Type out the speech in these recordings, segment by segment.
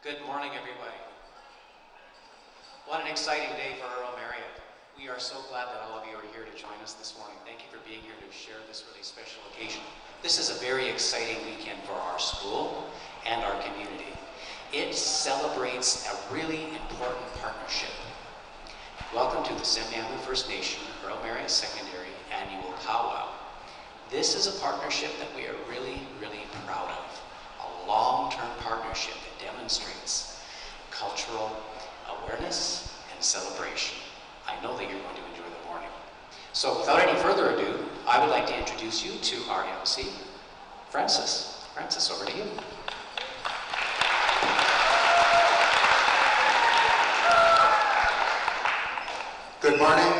Good morning, everybody. What an exciting day for Earl Marriott. We are so glad that all of you are here to join us this morning. Thank you for being here to share this really special occasion. This is a very exciting weekend for our school and our community. It celebrates a really important partnership. Welcome to the Semiahmoo First Nation Earl Marriott Secondary Annual Pow Wow. This is a partnership that we are really, really proud of. A long-term partnership that demonstrates cultural awareness and celebration. I know that you're going to enjoy the morning. So without any further ado, I would like to introduce you to our MC, Francis. Francis, over to you. Good morning.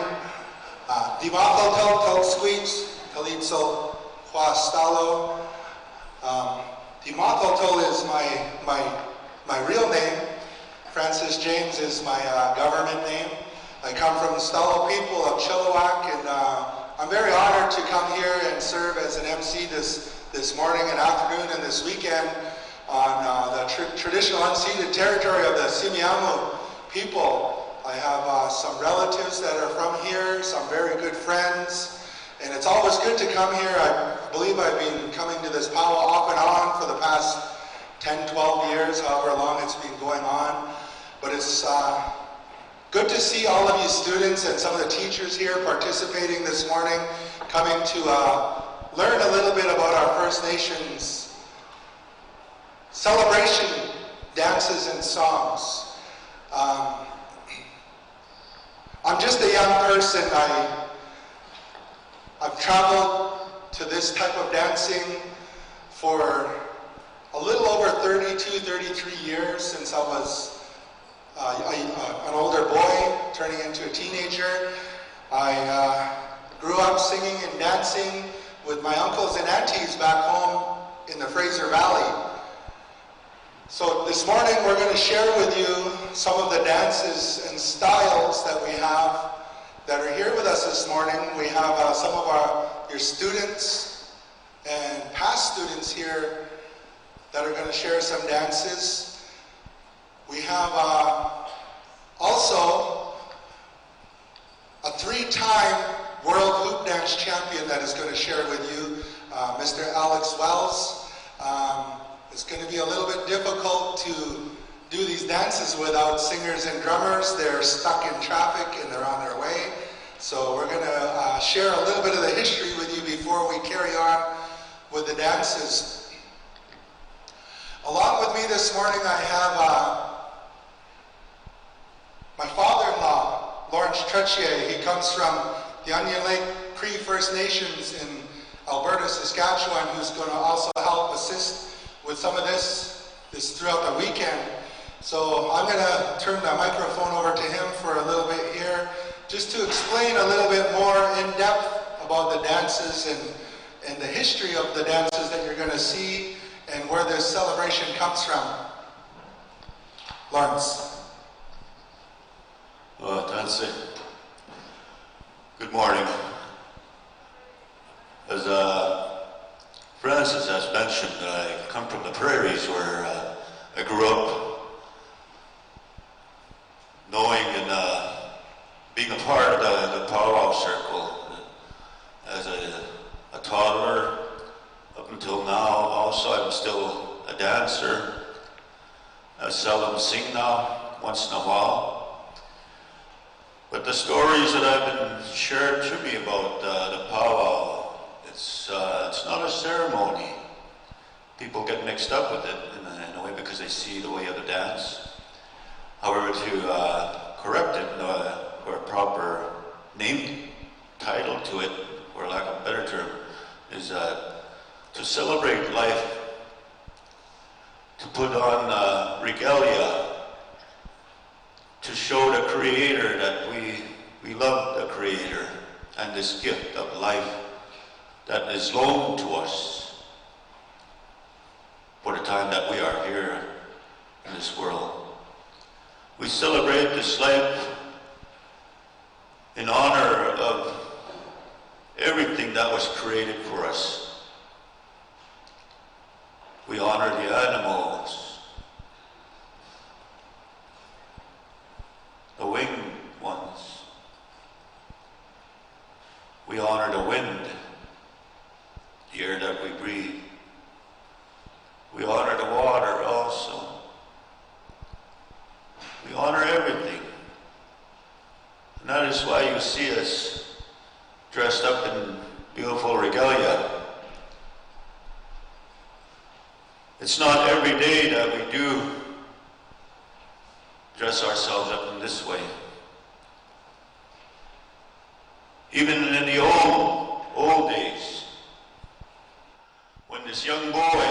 Dimatho tel squeaks, Kalitso Huastalo. Dimatho tel is my real name. Francis James is my government name. I come from the Stalo people of Chilliwack, and I'm very honored to come here and serve as an MC this morning and afternoon and this weekend on the traditional unceded territory of the Semiahmoo people. I have some relatives that are from here, some very good friends, and it's always good to come here. I believe I've been coming to this powwow off and on for the past 10, 12 years, however long it's been going on. But it's good to see all of you students and some of the teachers here participating this morning, coming to learn a little bit about our First Nations celebration, dances, and songs. I'm just a young person. I've traveled to this type of dancing for a little over 32, 33 years since I was an older boy turning into a teenager. I grew up singing and dancing with my uncles and aunties back home in the Fraser Valley. So this morning we're going to share with you some of the dances and styles that we have that are here with us this morning. We have some of your students and past students here that are going to share some dances. We have also a 3-time World Hoop Dance Champion that is going to share with you, Mr. Alex Wells. It's going to be a little bit difficult to do these dances without singers and drummers. They're stuck in traffic and they're on their way. So we're going to share a little bit of the history with you before we carry on with the dances. Along with me this morning I have my father-in-law, Lawrence Tretier. He comes from the Onion Lake Cree First Nations in Alberta, Saskatchewan, who's going to also help assist with some of this throughout the weekend. So I'm going to turn the microphone over to him for a little bit here, just to explain a little bit more in depth about the dances and the history of the dances that you're going to see and where this celebration comes from. Lawrence. That's it. Good morning. As Francis has mentioned, I come from the prairies where I grew up, knowing and being a part of the Pow Wow circle as a toddler up until now. Also, I'm still a dancer. I seldom sing now, once in a while. But the stories that have been shared to me about the Pow Wow, it's not a ceremony. People get mixed up with it in a way because they see the way of the dance. However, to correct it, or a proper name title to it, for lack of a better term, is to celebrate life, to put on regalia, to show the Creator that we love the Creator and this gift of life that is loaned to us for the time that we are here in this world. We celebrate this life in honor of everything that was created for us. We honor the animals, not every day that we do dress ourselves up in this way. Even in the old days, when this young boy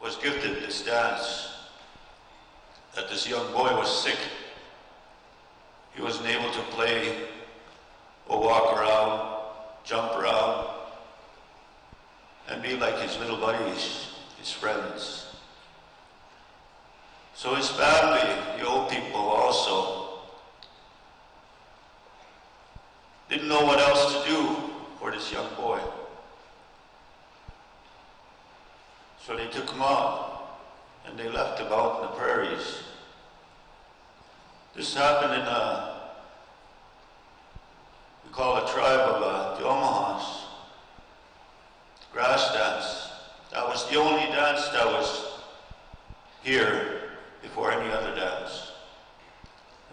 was gifted this dance, that this young boy was sick, he wasn't able to play or walk around, jump around, and be like his little buddies, his friends. So his family, the old people also, didn't know what else to do for this young boy. So they took him on and they left him out in the prairies. This happened in we call a tribe of the Omahas, grass dance. That was the only dance that was here before any other dance,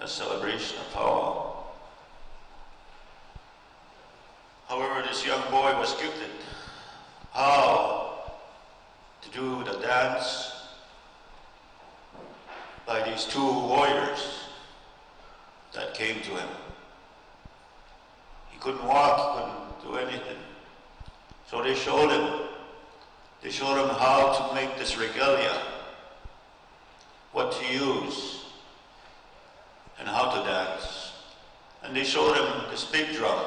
a celebration of Pow Wow. However, this young boy was gifted how to do the dance by these two warriors that came to him. He couldn't walk, he couldn't do anything. So they showed him how to make this regalia, what to use, and how to dance. And they showed him this big drum.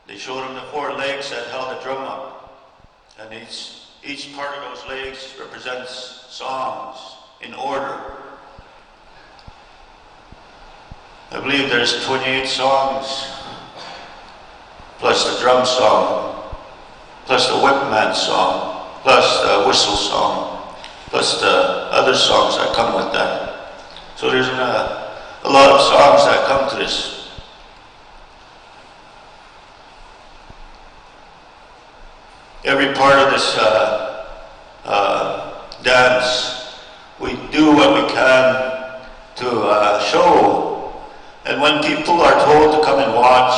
They showed him the four legs that held the drum up. And each part of those legs represents songs in order. I believe there's 28 songs, plus the drum song, plus the whipman song, plus the whistle song, plus the other songs that come with that. So there's a lot of songs that come to this. Every part of this dance, we do what we can to show. And when people are told to come and watch,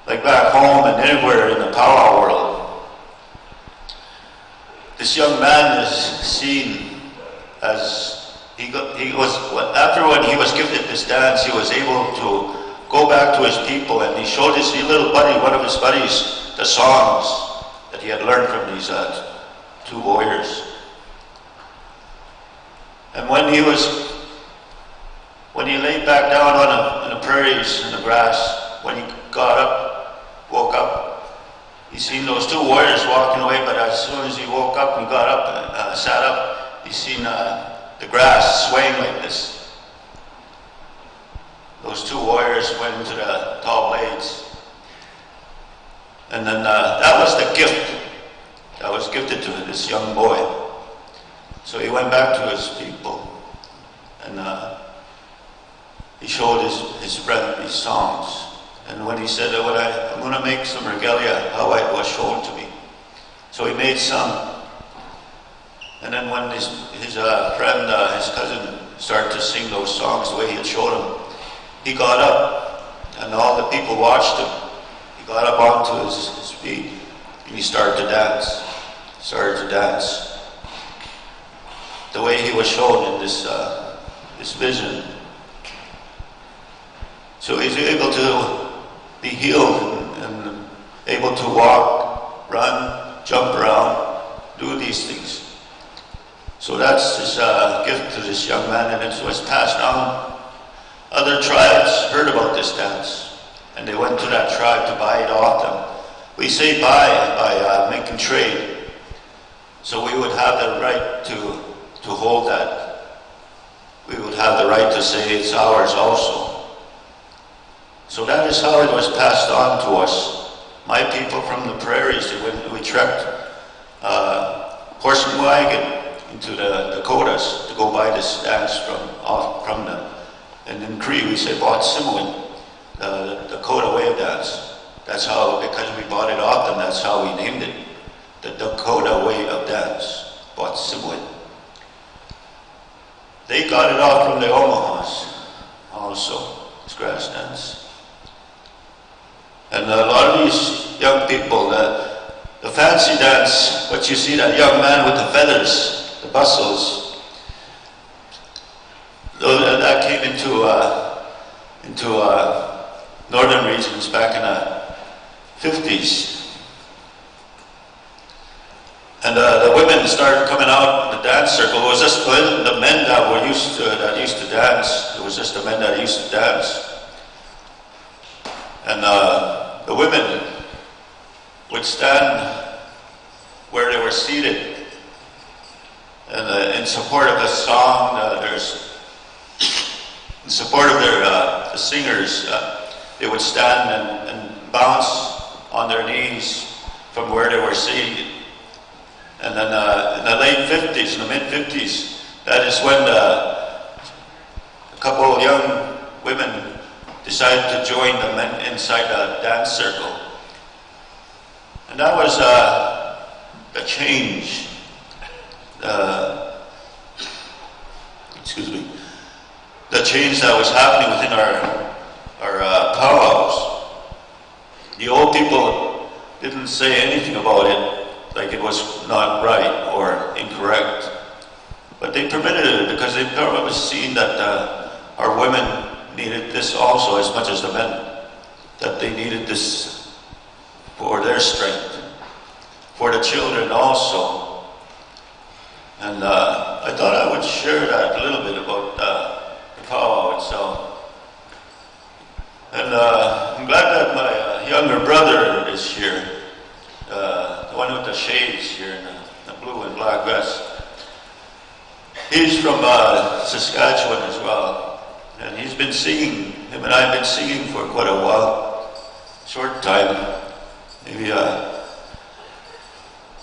like back home and anywhere in the Pow Wow world, this young man is seen as after when he was gifted this dance, he was able to go back to his people, and he showed his little buddy, one of his buddies, the songs that he had learned from these two warriors. And when he laid back down on the prairies in the grass, when he got up, woke up, he seen those two warriors walking away, but as soon as he woke up and got up and sat up, he seen the grass swaying like this. Those two warriors went into the tall blades. And then that was the gift that was gifted to this young boy. So he went back to his people and he showed his friend these songs. And when he said, I'm going to make some regalia, how it was shown to me. So he made some. And then when his friend, his cousin, started to sing those songs the way he had showed him, he got up and all the people watched him. He got up onto his feet and he started to dance. The way he was shown in this vision. So he's able to be healed and able to walk, run, jump around, do these things. So that's his gift to this young man, and it was passed on. Other tribes heard about this dance, and they went to that tribe to buy it off them. We say buy by making trade. So we would have the right to hold that. We would have the right to say it's ours also. So that is how it was passed on to us. My people from the prairies, we trekked horse and wagon into the Dakotas to go buy this dance from them. And in Cree we say Wow'17, the Dakota way of dance. That's how, because we bought it off them, that's how we named it. The Dakota way of dance, Wow'17. They got it off from the Omahas also, it's grass dance. And a lot of these young people, the fancy dance, what you see, that young man with the feathers, the bustles, that came into northern regions back in the 50s. And the women started coming out in the dance circle. It was just the men that used to dance. It was just the men that used to dance. And the women would stand where they were seated. And in support of the song, in support of the singers, they would stand and bounce on their knees from where they were seated. And then in the late 50s, in the mid-50s, that is when a couple of young women decided to join the men inside the dance circle. And that was the change, the change that was happening within our powwows. The old people didn't say anything about it, like it was not right or incorrect. But they permitted it because they probably seen that our women needed this also as much as the men, that they needed this for their strength, for the children also. And I thought I would share that a little bit about the powwow itself. And I'm glad that my younger brother is here. The one with the shades here in the blue and black vest. He's from Saskatchewan as well. And he's been singing, him and I have been singing for quite a while. Short time, maybe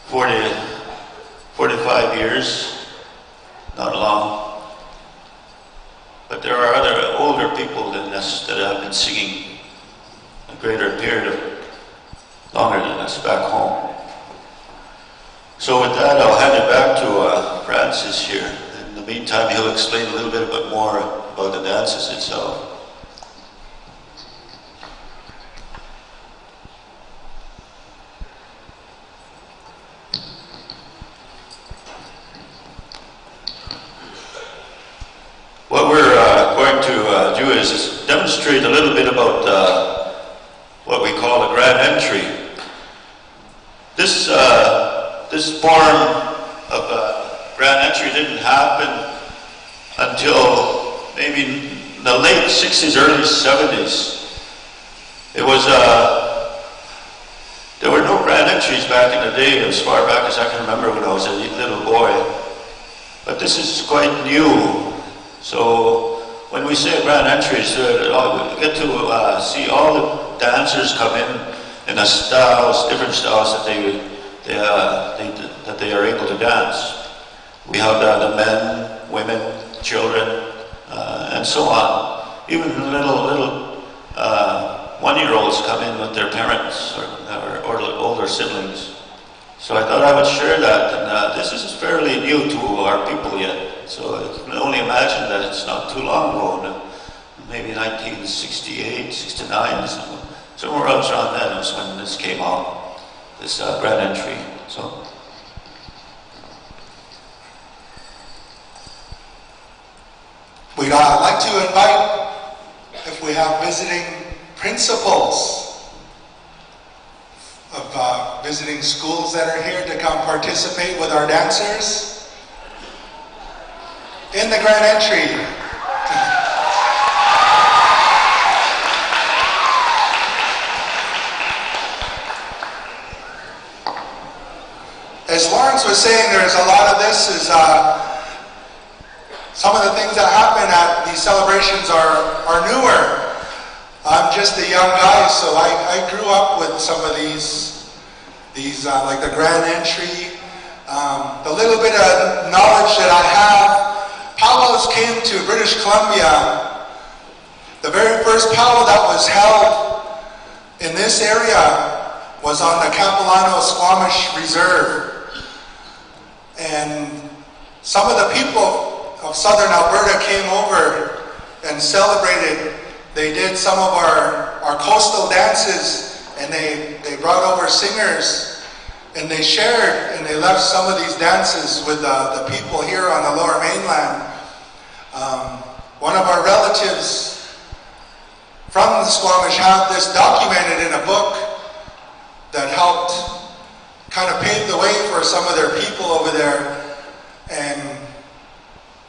45 years, not long. But there are other older people than us that have been singing a greater period of longer than us back home. So with that, I'll hand it back to Francis here. In the meantime, he'll explain a little bit more about the dances itself. What we're going to do is demonstrate a little bit about what we call a grand entry. This form of grand entry didn't happen until maybe in the late 60s, early 70s. It was, there were no grand entries back in the day, as far back as I can remember when I was a little boy. But this is quite new. So when we say grand entries, we get to see all the dancers come in the styles, different styles that they are able to dance. We have the men, women, children, and so on. Even little one-year-olds come in with their parents or older siblings. So I thought I would share that, and this is fairly new to our people yet. So I can only imagine that it's not too long ago, maybe 1968, 69, somewhere else around then was when this came out, this grand entry. So. We'd like to invite, if we have visiting principals of visiting schools that are here to come participate with our dancers in the grand entry. As Lawrence was saying, there's a lot of this is some of the things that happen at these celebrations are newer. I'm just a young guy, so I grew up with some of these like the grand entry. The little bit of knowledge that I have, Pow Wows came to British Columbia. The very first powwow that was held in this area was on the Capilano Squamish Reserve. And some of the people of southern Alberta came over and celebrated. They did some of our coastal dances, and they brought over singers and they shared and they left some of these dances with the people here on the Lower Mainland. One of our relatives from the Squamish have this documented in a book that helped kind of pave the way for some of their people over there. And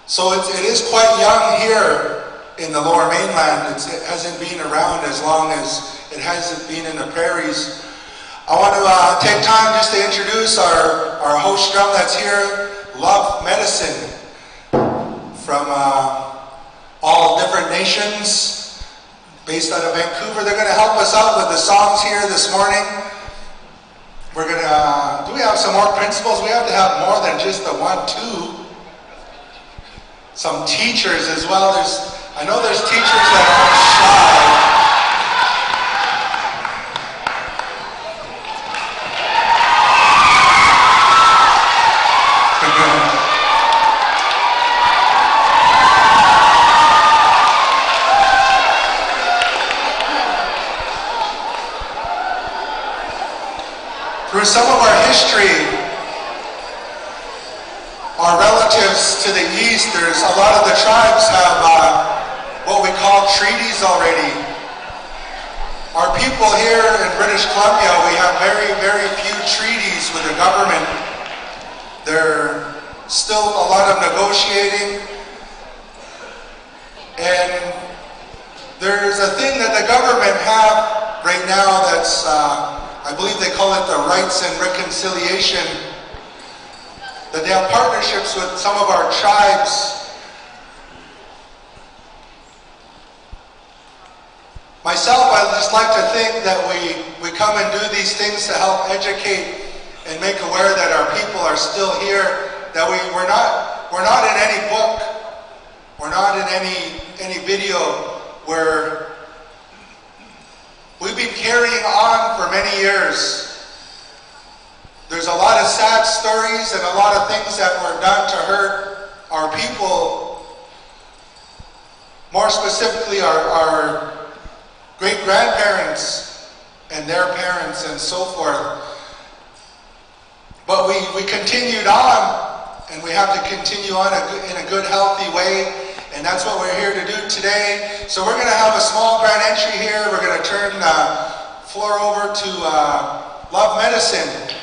so it is quite young here in the Lower Mainland. It hasn't been around as long as it hasn't been in the prairies. I want to take time just to introduce our host drum that's here, Wow'17, from all different nations, based out of Vancouver. They're going to help us out with the songs here this morning. We're going to, do we have some more principals? We have to have more than just the 1, 2. Some teachers as well. I know there's teachers that are shy. Through some of our history, our relatives to the east, there's a lot of the tribes have what we call treaties already. Our people here in British Columbia, we have very, very few treaties with the government. There's still a lot of negotiating. And there's a thing that the government have right now that's I believe they call it the Rights and Reconciliation, that they have partnerships with some of our tribes. Myself, I just like to think that we come and do these things to help educate and make aware that our people are still here, that we're not in any book, we're not in any video, where we've been carrying on for many years. There's a lot of sad stories and a lot of things that were done to hurt our people, more specifically our great-grandparents and their parents and so forth. But we continued on, and we have to continue on in a good, healthy way. And that's what we're here to do today. So we're going to have a small grand entry here. We're going to turn the floor over to Wow'17.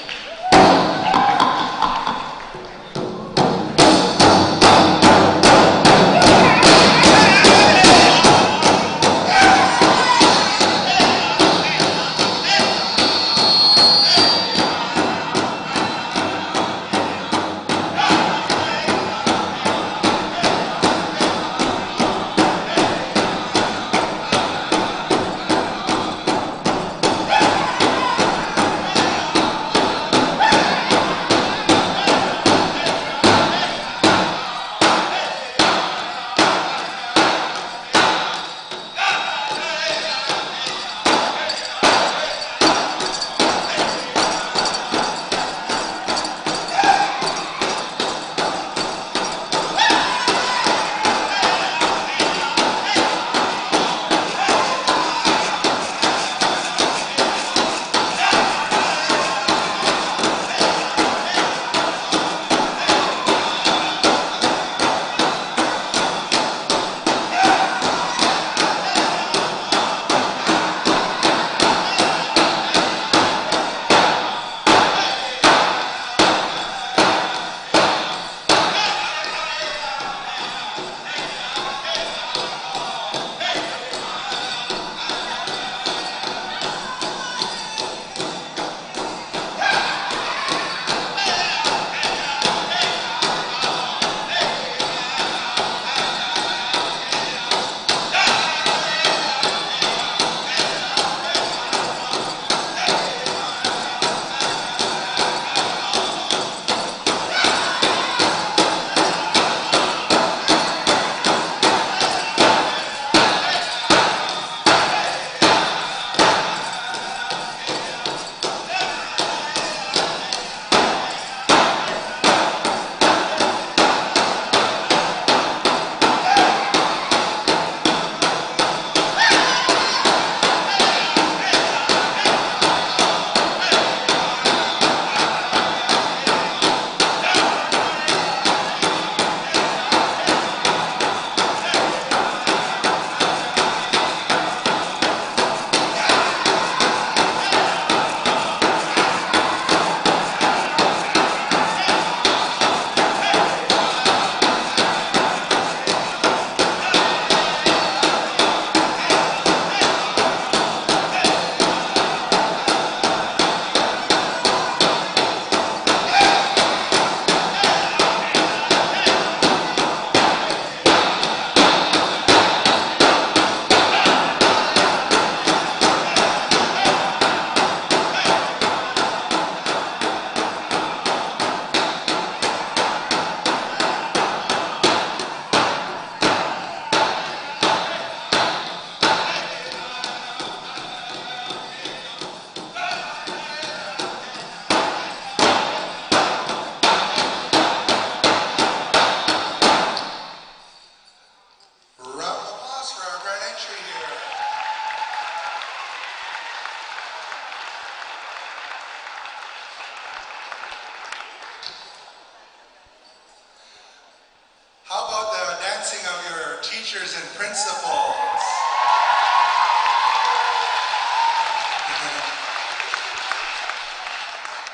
How about the dancing of your teachers and principals?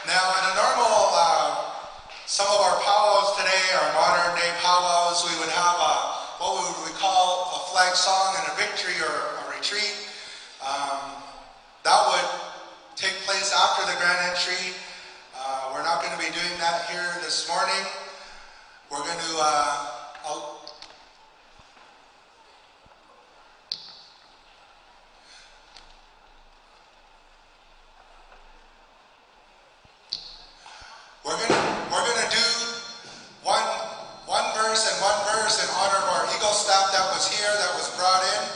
Now, in a normal, some of our powwows today, our modern day powwows, we would have what would we call a flag song and a victory or a retreat. That would take place after the grand entry. We're not going to be doing that here this morning. We're going to we're gonna do one verse and one verse in honor of our Eagle staff that was here, that was brought in.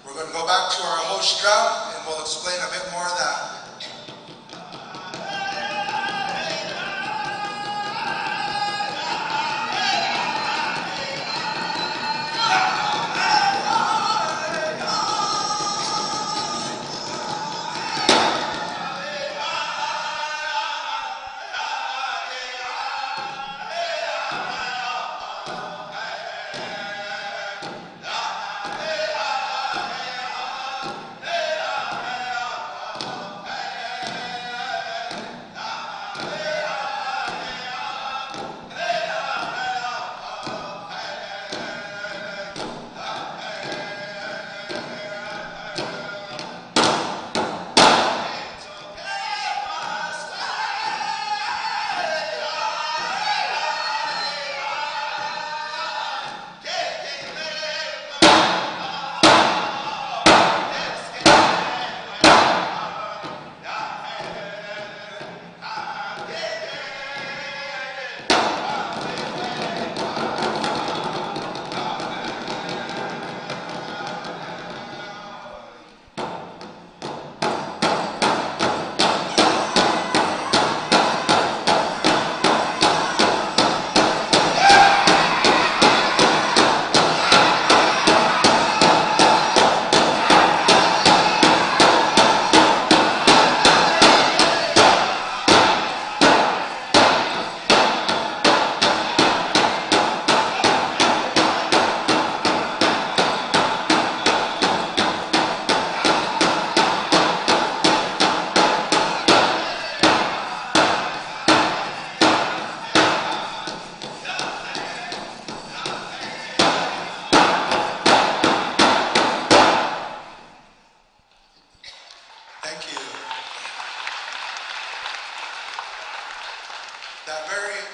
We're going to go back to our host drum and we'll explain a bit more of that.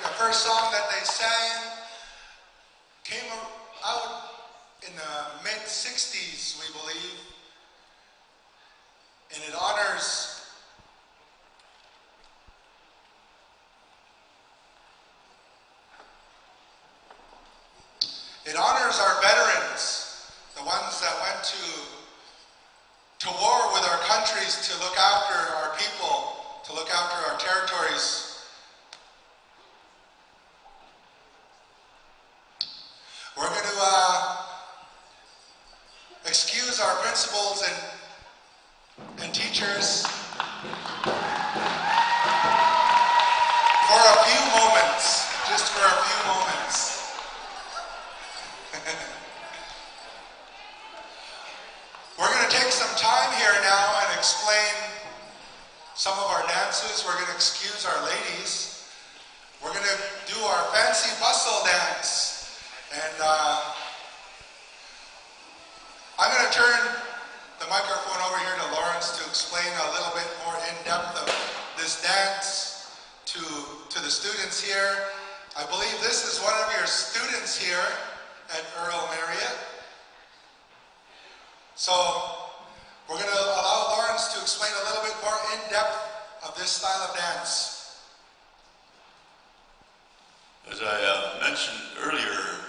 The first song that they sang came out in the mid-60s, we believe, and it honors our veterans, the ones that went to war with our countries to look after our people, to look after our territories. We're going to excuse our principals and teachers for a few moments, just for a few moments. We're going to take some time here now and explain some of our dances. We're going to excuse our ladies. We're going to do our fancy bustle dance. And I'm going to turn the microphone over here to Lawrence to explain a little bit more in depth of this dance to the students here. I believe this is one of your students here at Earl Marriott. So we're going to allow Lawrence to explain a little bit more in depth of this style of dance. As I mentioned earlier,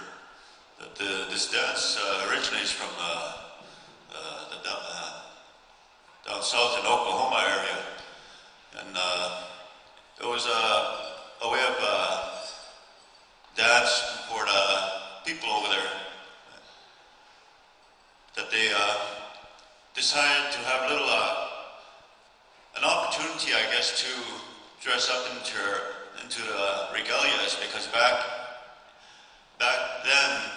that this dance originates from down south in Oklahoma area, and it was a way of dance for the people over there, that they decided to have a little an opportunity, I guess, to dress up into the regalias, because back then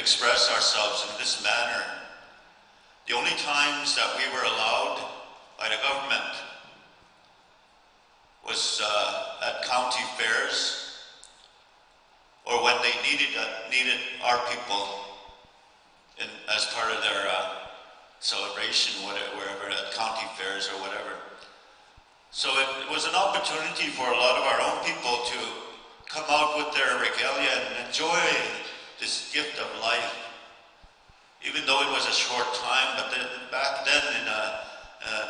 express ourselves in this manner. The only times that we were allowed by the government was at county fairs, or when they needed our people as part of their celebration, wherever at county fairs or whatever. So it was an opportunity for a lot of our own people to come out with their regalia and enjoy this gift of life. Even though it was a short time, but then, back then in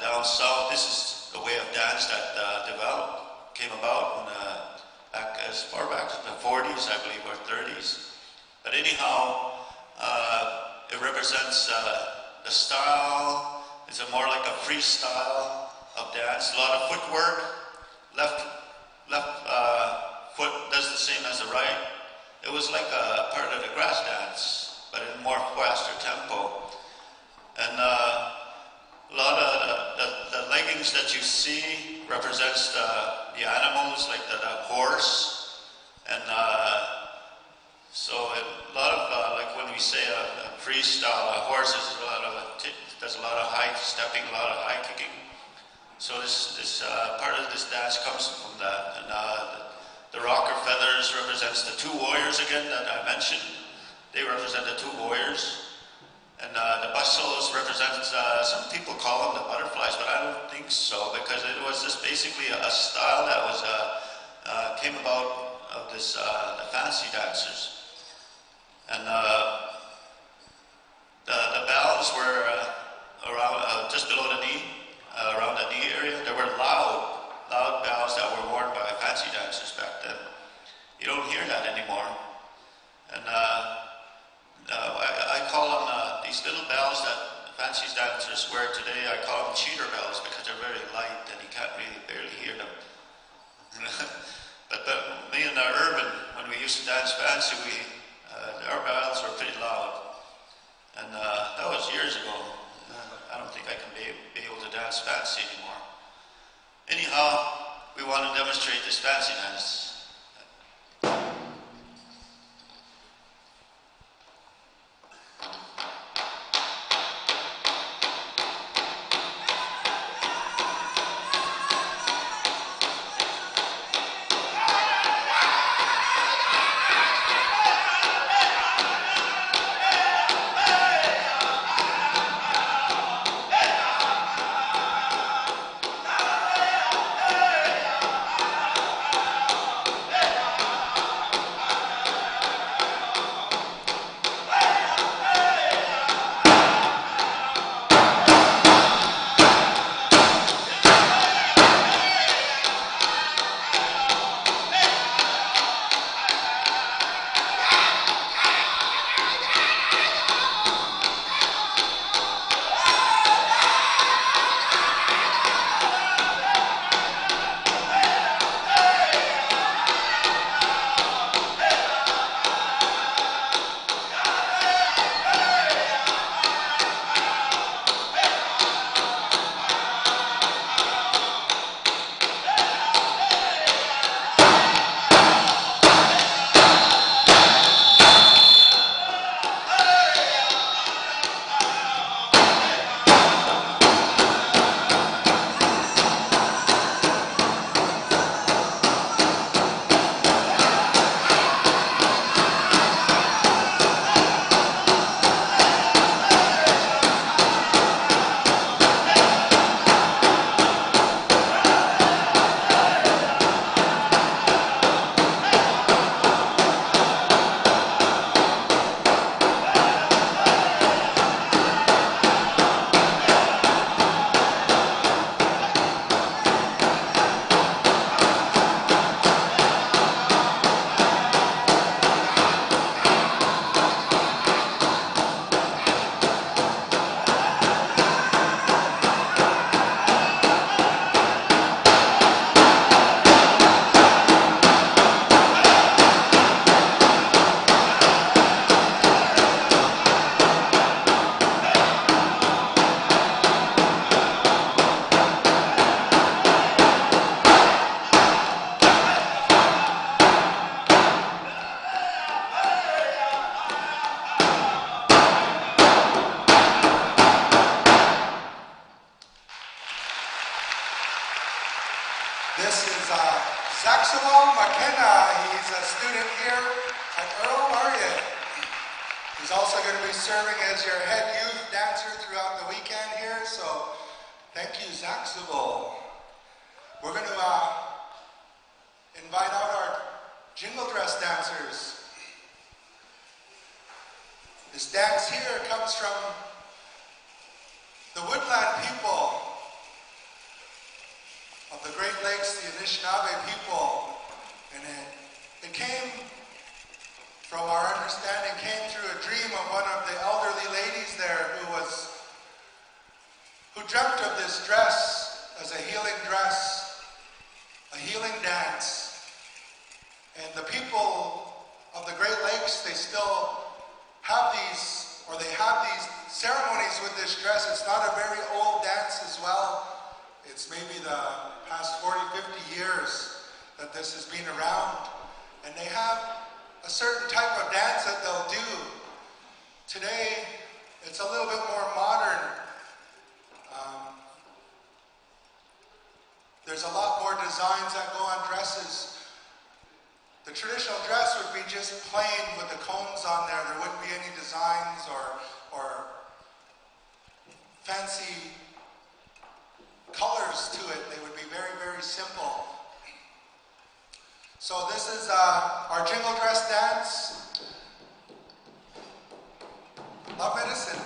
down south, this is the way of dance that came about back as far back as the 40s, I believe, or 30s. But anyhow, it represents the style. It's more like a freestyle of dance. A lot of footwork. Left foot does the same as the right. It was like a part of the grass dance, but in more faster tempo. And a lot of the leggings that you see represents the animals, like the horse. And so a lot of, like when we say a freestyle, a horse does a lot of high stepping, a lot of high kicking. So this part of this dance comes from that. And the rocker feathers represents the two warriors again that I mentioned. They represent the two warriors. And the bustles represents, some people call them the butterflies, but I don't think so, because it was just basically a style that was came about of this the fancy dancers. And the bells were around just below the knee, around the knee area. There were loud bells that were worn by fancy dancers back then. You don't hear that anymore. And I call them these little bells that fancy dancers wear today. I call them cheater bells because they're very light and you can't really barely hear them. but me and the urban, when we used to dance fancy, our bells were pretty loud. And that was years ago. I don't think I can be able to dance fancy anymore. Anyhow, we want to demonstrate this fancy dance. This is Zaxawal McKenna. He's a student here at Earl Marriott. He's also going to be serving as your head youth dancer throughout the weekend here, so thank you, Zaxawal. We're going to invite out our jingle dress dancers. This dance here comes from the woodland people of the Great Lakes, the Anishinaabe people. And it came, from our understanding, came through a dream of one of the elderly ladies there who dreamt of this dress as a healing dress, a healing dance. And the people of the Great Lakes, they still have these ceremonies with this dress. It's not a very old dance as well. It's maybe the past 40, 50 years that this has been around. And they have a certain type of dance that they'll do. Today, it's a little bit more modern. There's a lot more designs that go on dresses. The traditional dress would be just plain with the combs on there. There wouldn't be any designs or fancy colors to it. They would be very, very simple. So this is our jingle dress dance. Love medicine.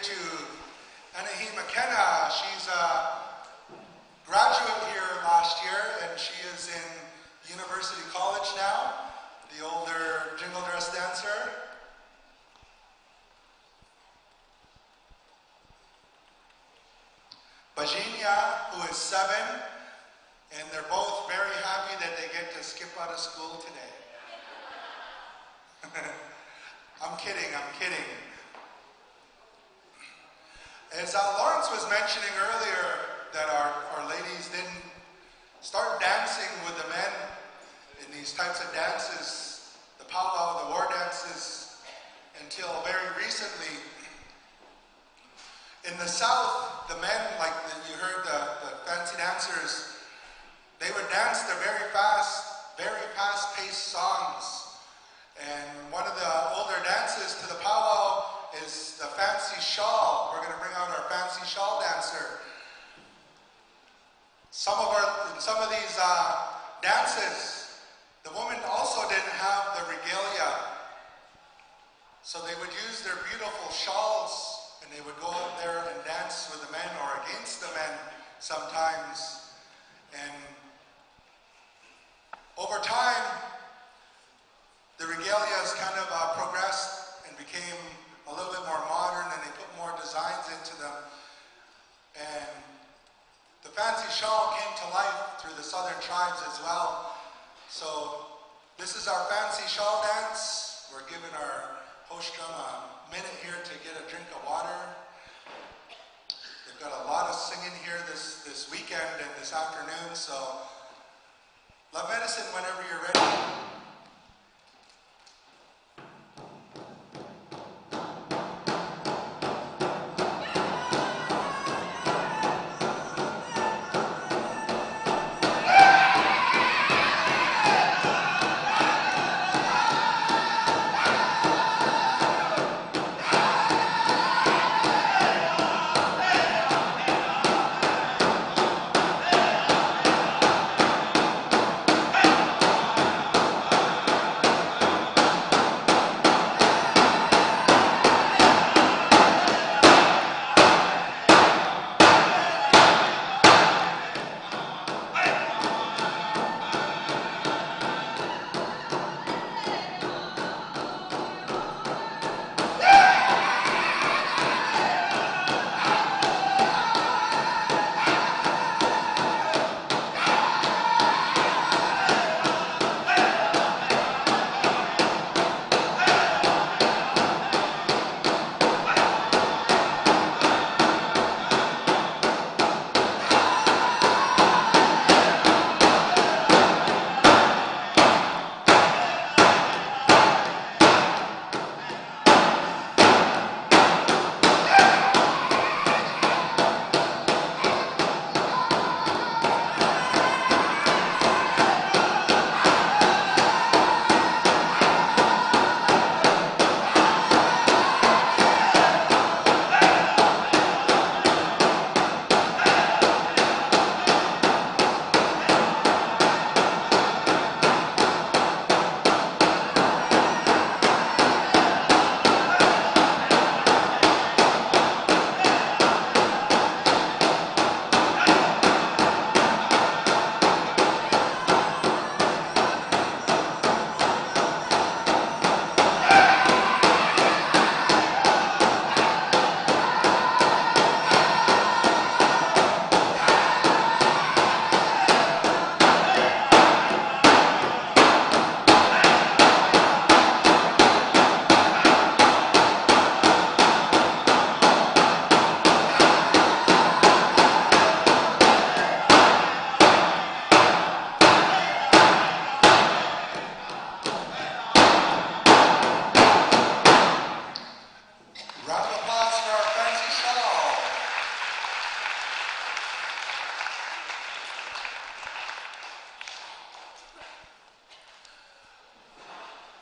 to Anahi McKenna. She's a graduate here last year, and she is in University College now, the older jingle dress dancer. Bajinia, who is 7, and they're both very happy that they get to skip out of school today. I'm kidding. As Lawrence was mentioning earlier, that our ladies didn't start dancing with the men in these types of dances, the Pow Wow, the war dances, until very recently. In the South, the men, like you heard the fancy dancers, they would dance their very fast-paced songs. And one of the older dances to the Pow Wow is the fancy shawl. We're going to bring out our fancy shawl dancer. Some of these dances, the women also didn't have the regalia. So they would use their beautiful shawls, and they would go out there and dance with the men or against the men sometimes. And over time, the regalias kind of progressed and became a little bit more modern, and they put more designs into them. And the fancy shawl came to life through the southern tribes as well. So this is our fancy shawl dance. We're giving our host drum a minute here to get a drink of water. They've got a lot of singing here this weekend and this afternoon, so love medicine whenever you're ready.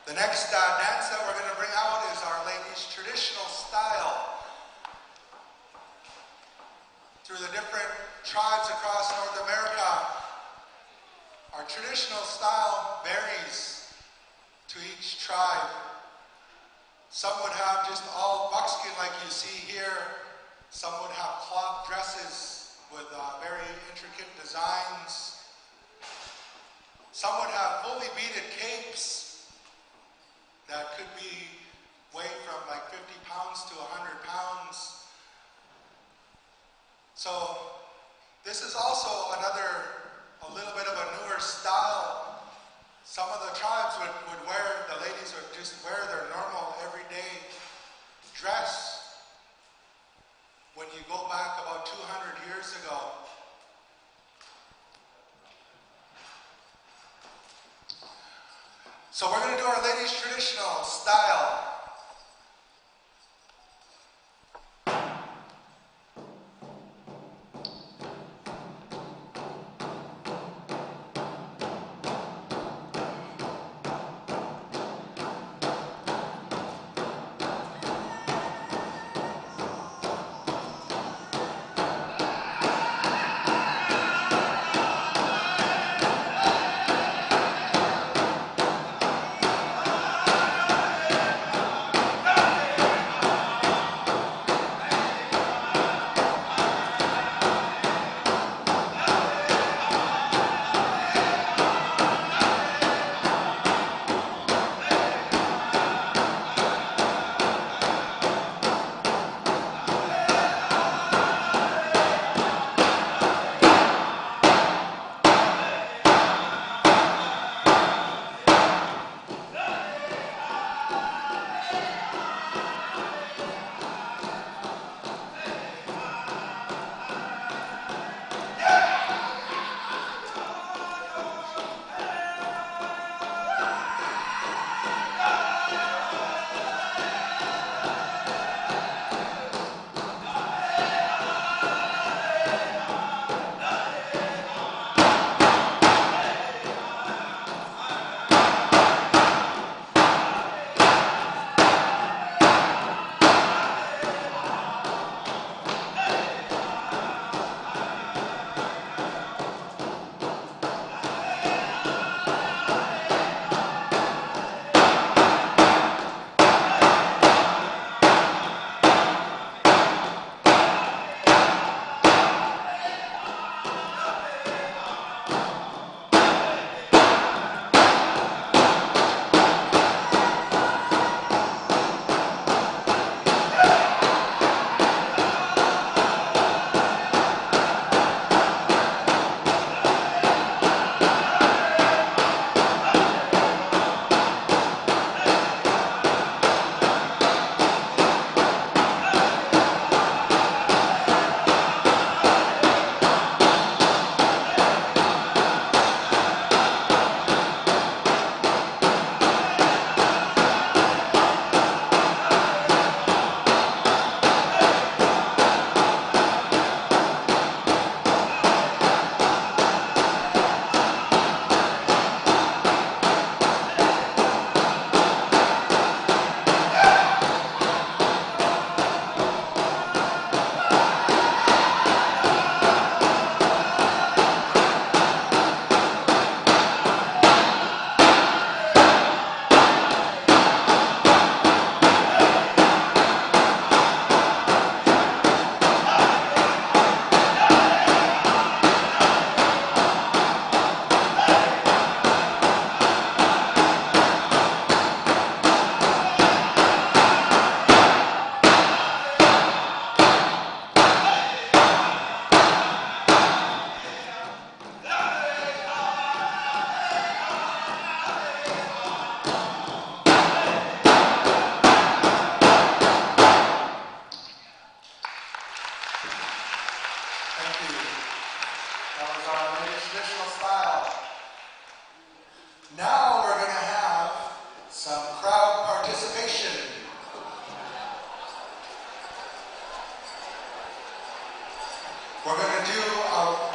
The next dance that we're going to bring out is Our Lady's traditional style. Through the different tribes across North America, our traditional style varies to each tribe. Some would have just all buckskin like you see here. Some would have cloth dresses with very intricate designs. Some would have fully beaded capes that could be weighed from like 50 pounds to 100 pounds. So this is also a little bit of a newer style. Some of the tribes would wear, the ladies would just wear their normal everyday dress when you go back about 200 years ago. So we're going to do our ladies' traditional style.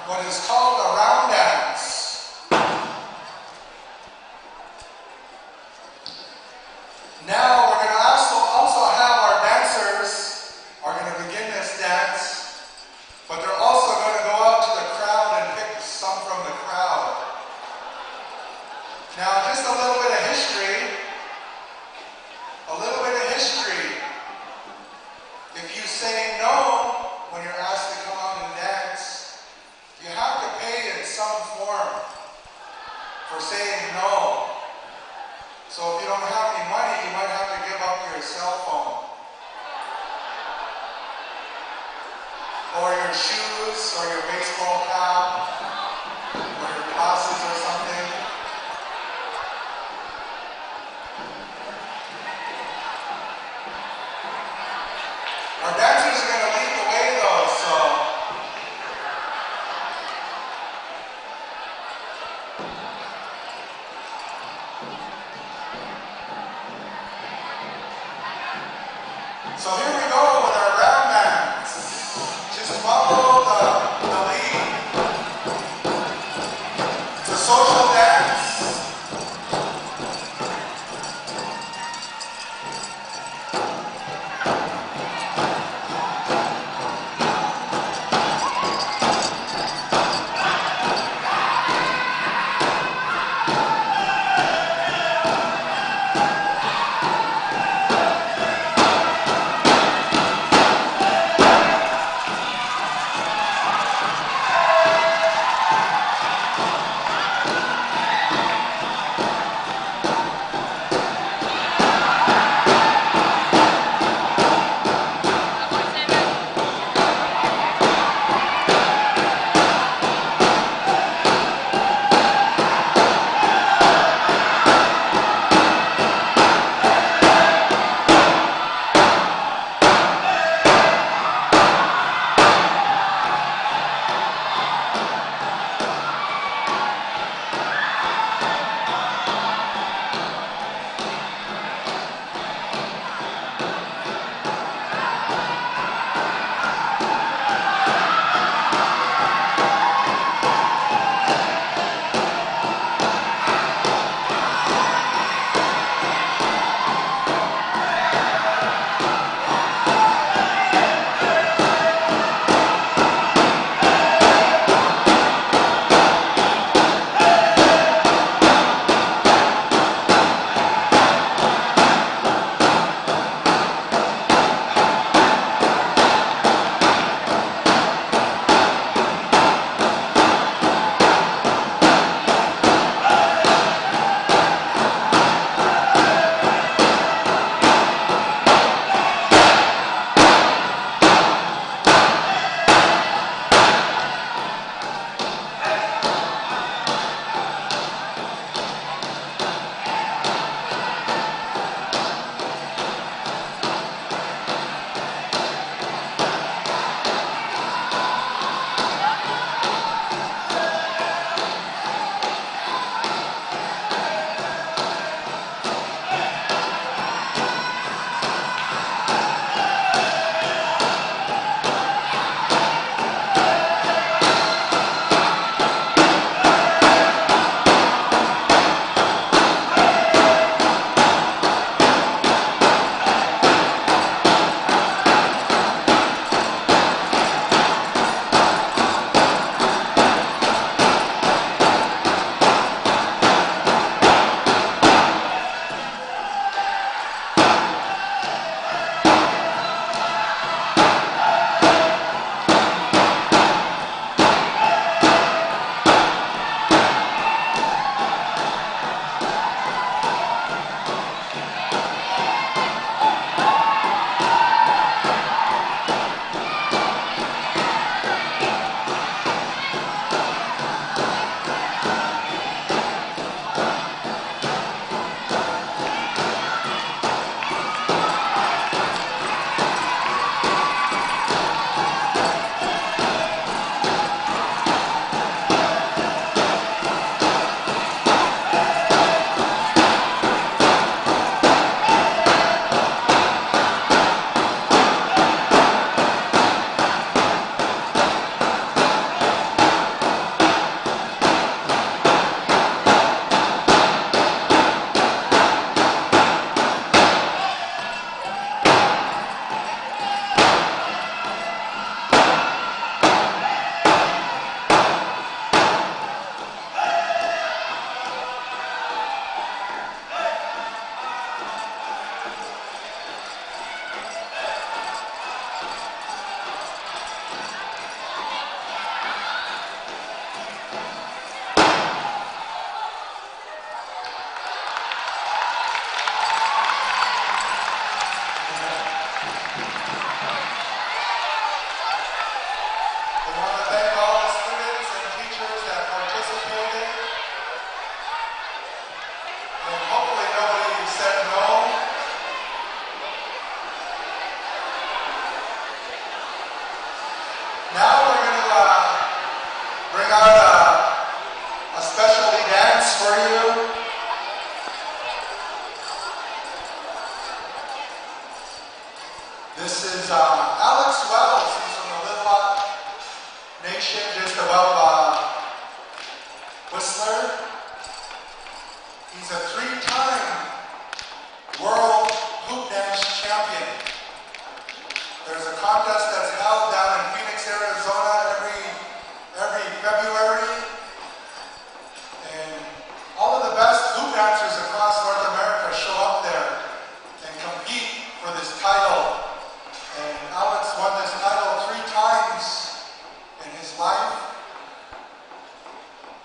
What is called a round dance. Now we're going to also have our dancers are going to begin this dance, but they're also going to go out to the crowd and pick some from the crowd. Now some form for saying no. So if you don't have any money, you might have to give up your cell phone. Or your shoes, or your baseball cap, or your glasses or something. Our dancers are going to lead the way though, so. So here we go with our round dance. Just follow the lead. It's a social dance.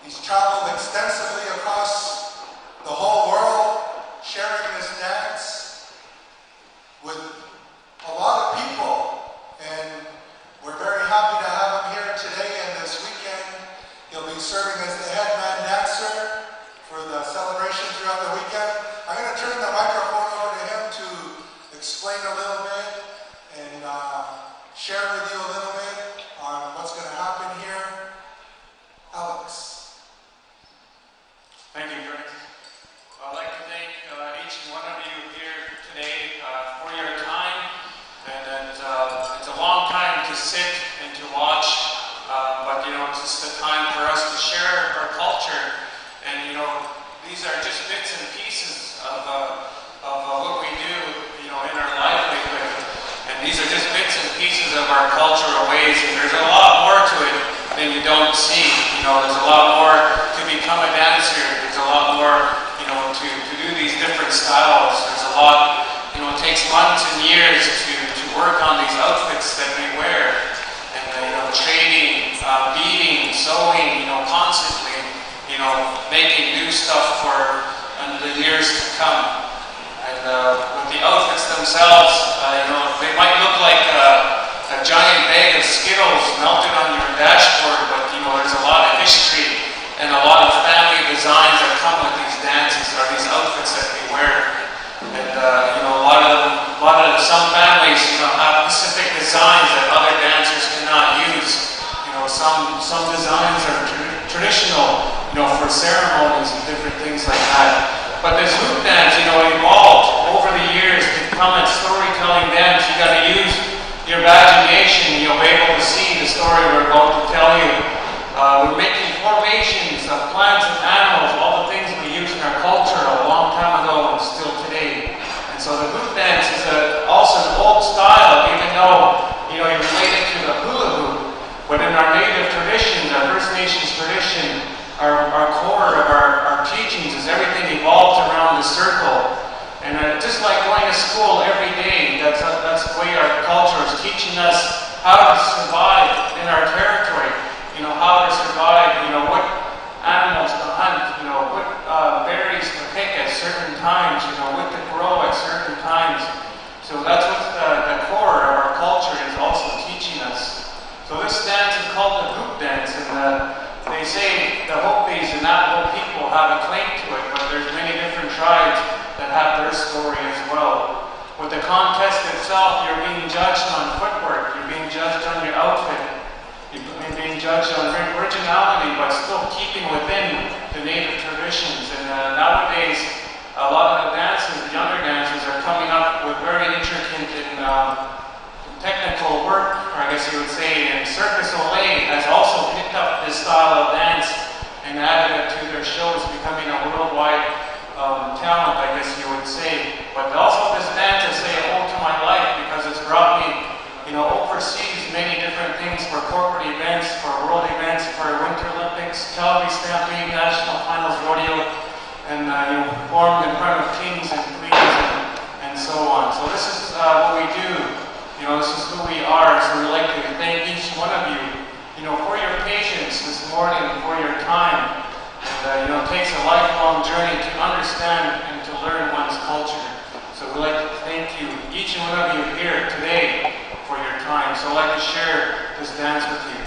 He's traveled extensively across the whole world, sharing this dance with a lot of people. And we're very happy to have him here today and this weekend. He'll be serving as the head man dancer for the celebration throughout the weekend. I'm going to turn the microphone over to him to explain a little bit and share with you a little bit on what's going to happen here. Alex. Thank you, Greg. I'd like to thank each and one of you here today for your time. And it's a long time to sit and to watch, but it's just a time for us to share our culture. And these are just bits and pieces of what we do, in our livelihood. And these are just bits and pieces of our cultural ways. And there's a lot more to it than you don't see. There's a lot more to become a dancer. There's a lot more, to do these different styles. There's a lot, it takes months and years to work on these outfits that we wear. And, training, beading, sewing, constantly, making new stuff for the years to come. And with the outfits themselves, they might look like a giant bag of Skittles melted on your dashboard, but there's a lot of history and a lot of family designs that come with these dances or these outfits that we wear. And some families have specific designs that other dancers cannot use. Some designs are traditional, for ceremonies and different things like that. But this hoop dance, evolved over the years to become a storytelling dance. You got to use your imagination. You'll be able to see the story we're about to tell you. We're making formations of plants and animals, all the things we use in our culture a long time ago and still today. And so the hoop dance is also an old style, even though you're related to the hula hoop. But in our native tradition, our First Nations tradition, our core of our teachings is everything evolves around the circle. And just like going to school every day, that's the way our culture is teaching us how to survive in our territory. How to survive, what animals to hunt, what berries to pick at certain times, what to grow at certain times. So that's what the core of our culture is also teaching us. So this dance is called the hoop dance, and they say the Hopis and Navajo people have a claim to it, but there's many different tribes that have their story as well. With the contest itself, you're being judged on footwork, you're being judged on your outfit, you're being judged on originality, but still keeping within the native traditions. And nowadays, a lot of the dancers, the younger dancers, are coming up with very intricate and technical work, or I guess you would say. And Circus Olay has also picked up this style of dance and added it to their shows, becoming a worldwide talent, I guess you would say. But also this dance I say I owe to my life because it's brought me, overseas many different things for corporate events, for world events, for Winter Olympics, Calgary Stampede, National Finals Rodeo, and performed in front of kings and queens and so on. So this is what we do. This is who we are. So we'd like to thank each one of you, for your patience this morning, for your time. And it takes a lifelong journey to understand and to learn one's culture. So we'd like to thank you, each and one of you here today, for your time. So I'd like to share this dance with you.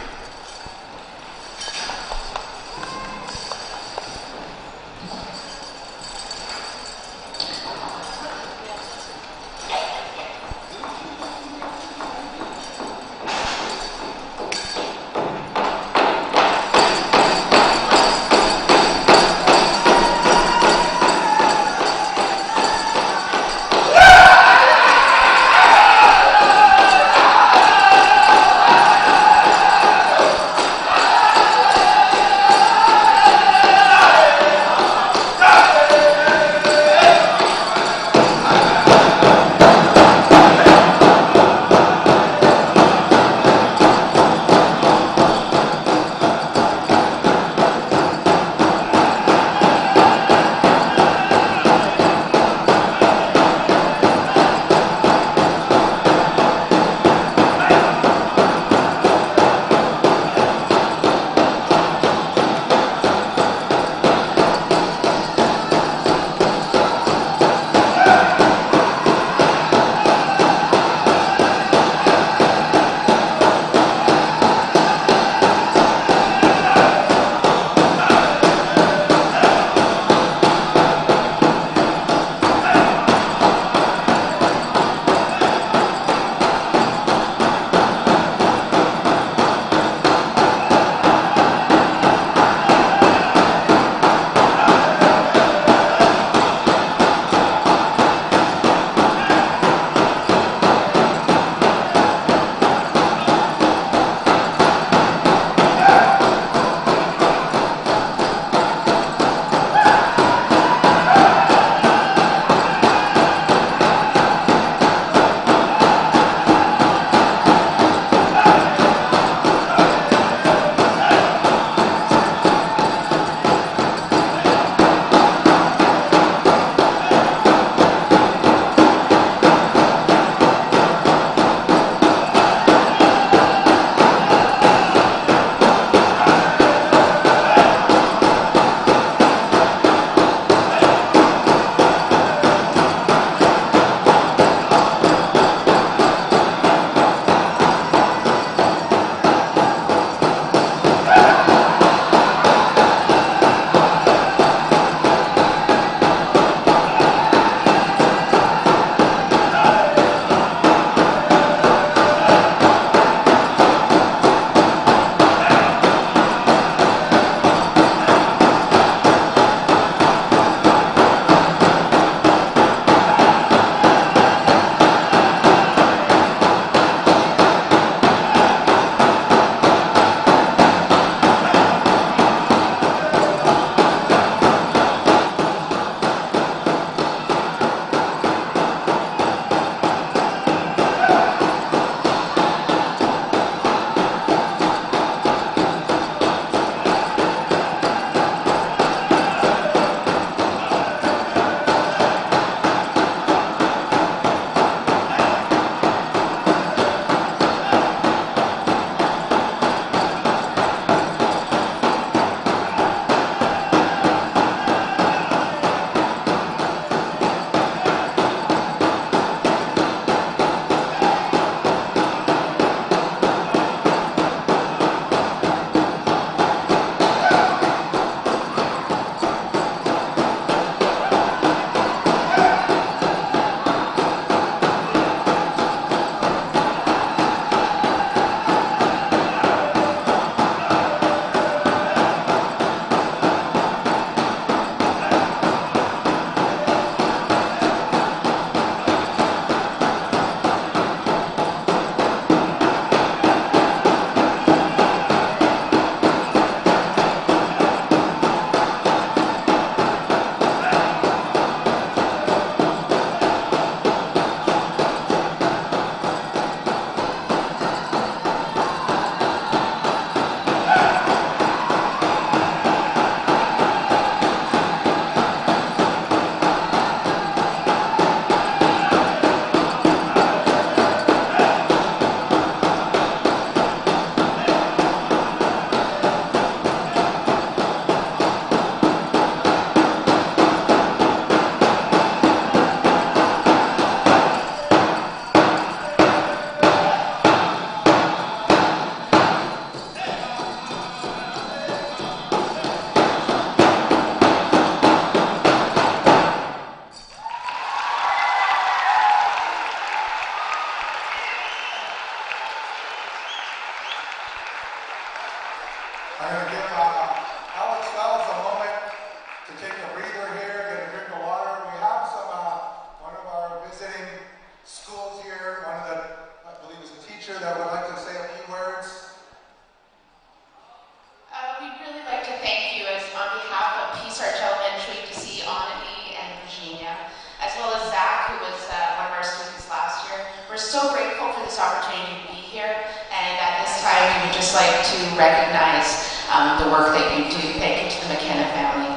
so grateful for this opportunity to be here, and at this time we would just like to recognize the work that you do. Thank you to the McKenna family.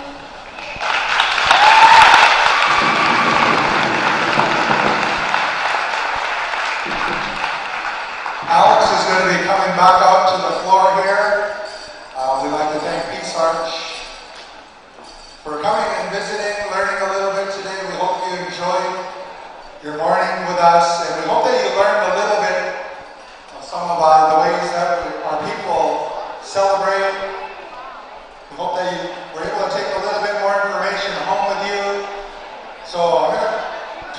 Alex is going to be coming back out to the floor here. We'd like to thank Peace Arch for coming and visiting, learning a little bit today. We hope you enjoyed your morning with us, and we hope that you learned a little bit of some of the ways that our people celebrate. We hope that you were able to take a little bit more information home with you. So I'm going to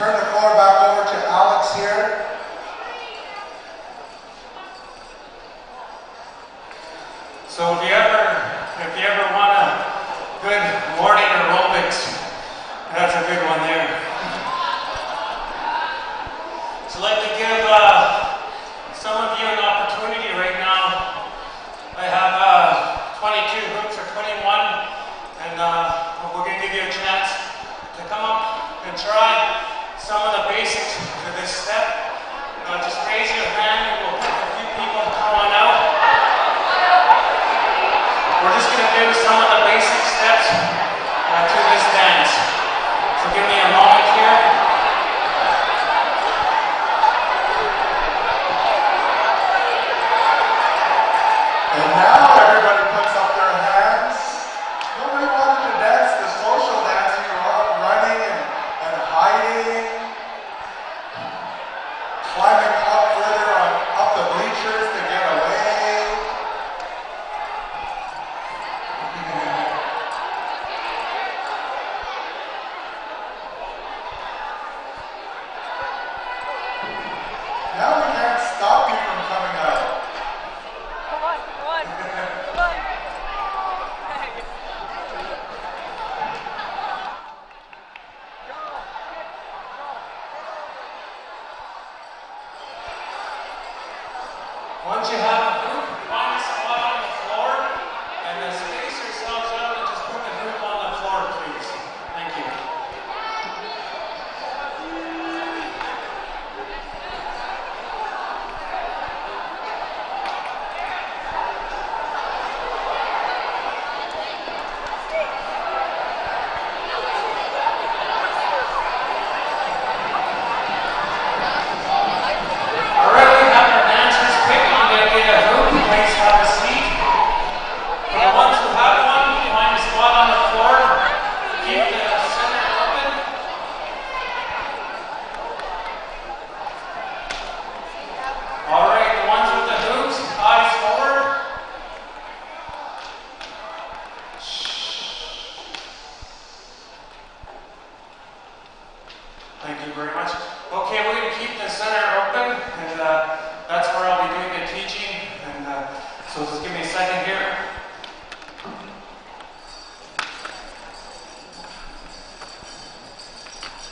turn the floor back over to Alex here. So if you ever want a good morning aerobics, that's a good one there. So I'd like to give some of you an opportunity right now. I have 22 hoops or 21, and we're going to give you a chance to come up and try some of the basics to this step. Just raise your hand and we'll pick a few people to come on out. We're just going to do some of the basic steps to this dance. So give me a moment here. And now everybody puts up their hands. Nobody wanted to dance the social dance. You were all running and hiding, climbing up further up the bleachers to get away. Now we can't stop you from coming out. Come on, come on, come on. Once you have a hoop, find a spot on the floor and then space yourselves out and just put the hoop on the floor, please. Thank you. All right, we have our dancers picking. They'll get a hoop. Please have a seat. For the ones who have one, find a spot on the floor. Keep the center open. All right, the ones with the hoops, eyes forward. Thank you very much. Okay, we're going to keep the center open, and that's where I'll be doing the teaching. And so just give me a second here.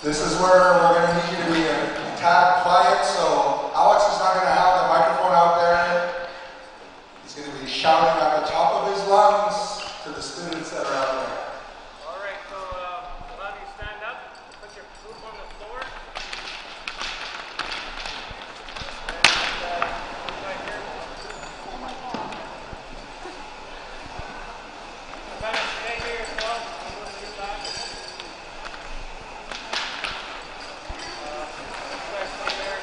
This is where we're going to need you to be a tad quiet, so Alex is not going to have the microphone out there. He's going to be shouting at the top of his lungs to the students that are out there. All right, so a lot of you stand up, put your hoop on the floor. Right here. Kind of stay to yourself. I'm going to do that. Right there.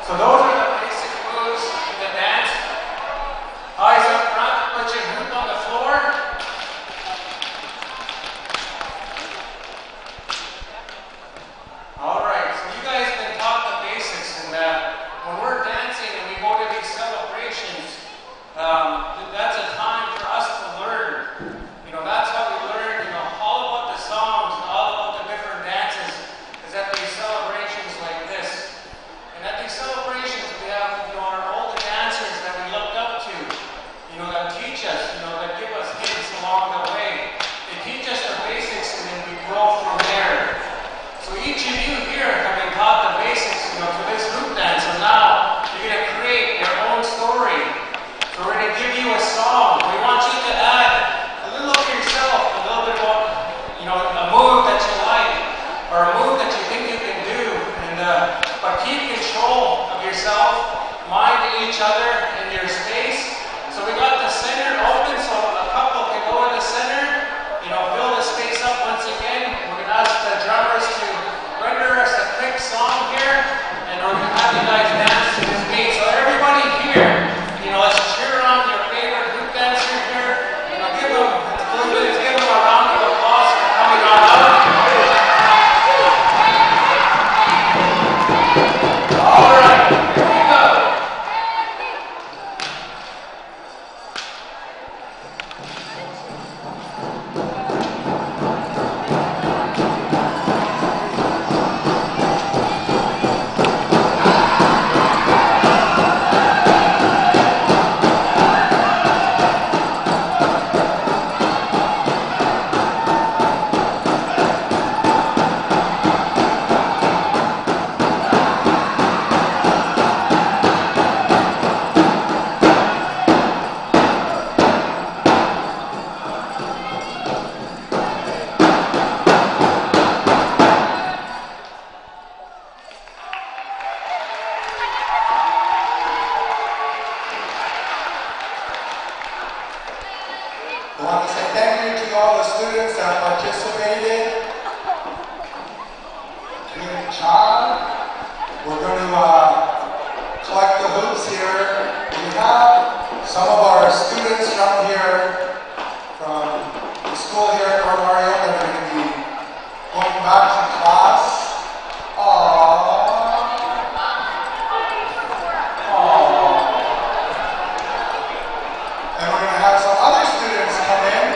So those are the basic moves in the dance. Eyes up front, put your hoop on the floor. All right, so you guys have been taught the basics, and when we're dancing and we go to these celebrations, that's a time for us to learn. You know, that's how we learn, all about the songs and all about the different dances, is at these celebrations like this. And at these celebrations, we have, our older dancers that we looked up to, that teach us, that give us hints along the way. They teach us the basics, and then we grow from there. So each of you here have been taught the basics, for this group dance, and now you're going to create your own story. So we're going to give you a song. We want you to add a little of yourself, a little bit about, a move that you like, or a move that you think you can do, but keep control of yourself, mind each other, and your space. So we got the center open, so a couple can go in the center, fill the space up once again. We're going to ask the drummers to render us a quick song here, and we're going to have you guys dance to this beat. So everybody here, let's cheer on your favorite group dancer here. Let's give them a round of applause for coming on out. All right, here we go. I want to say thank you to all the students that participated. Good job. We're going to collect the hoops here. We have some of our students from here, from the school here at Earl Marriott, that are going to be going back to class. And we're going to have some other students come in.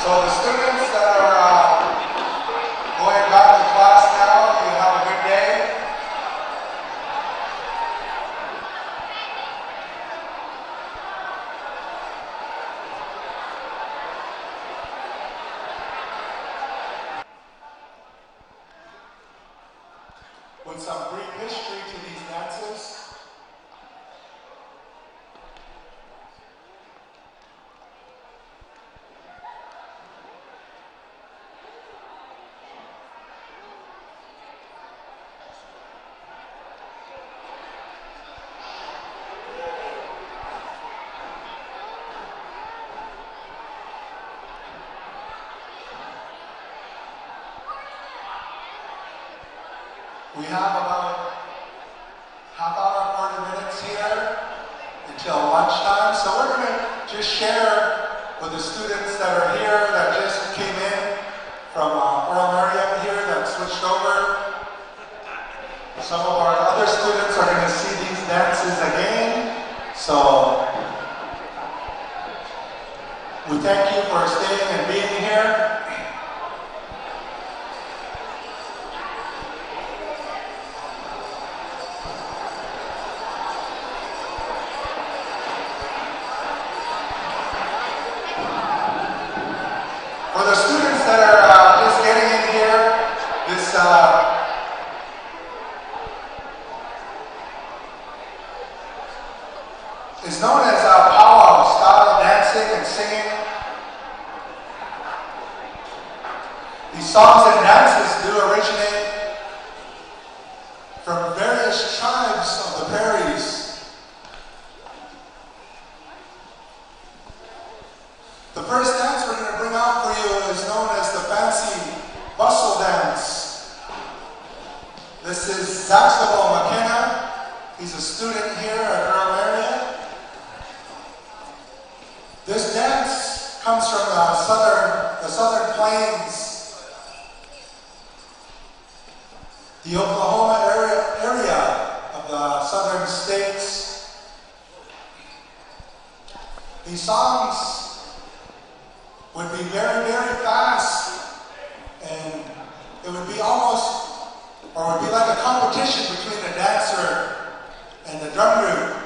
So the students that are going back to class now, till lunchtime. So we're going to just share with the students that are here that just came in from Earl Marriott here that switched over. Some of our other students are going to see these dances again. So we thank you for staying and being here. For the students that are just getting in here, this is known as Pow Wow style dancing and singing. These songs and dances do originate from various tribes of the prairies. The first dance we're going to bring out for you is known as the fancy bustle dance. This is Saxophone McKenna. He's a student here at Earl Marriott. This dance comes from the southern plains, the Oklahoma area of the southern states. These songs would be very, very fast, and it would be almost, or would be like a competition between the dancer and the drum group.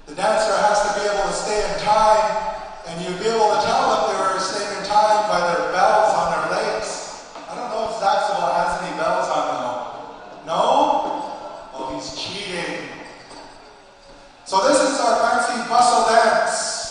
The dancer has to be able to stay in time, and you'd be able to tell if they were staying in time by their bells on their legs. I don't know if Saxophone has any bells on them. No? Oh, he's cheating. So this is our fancy bustle dance.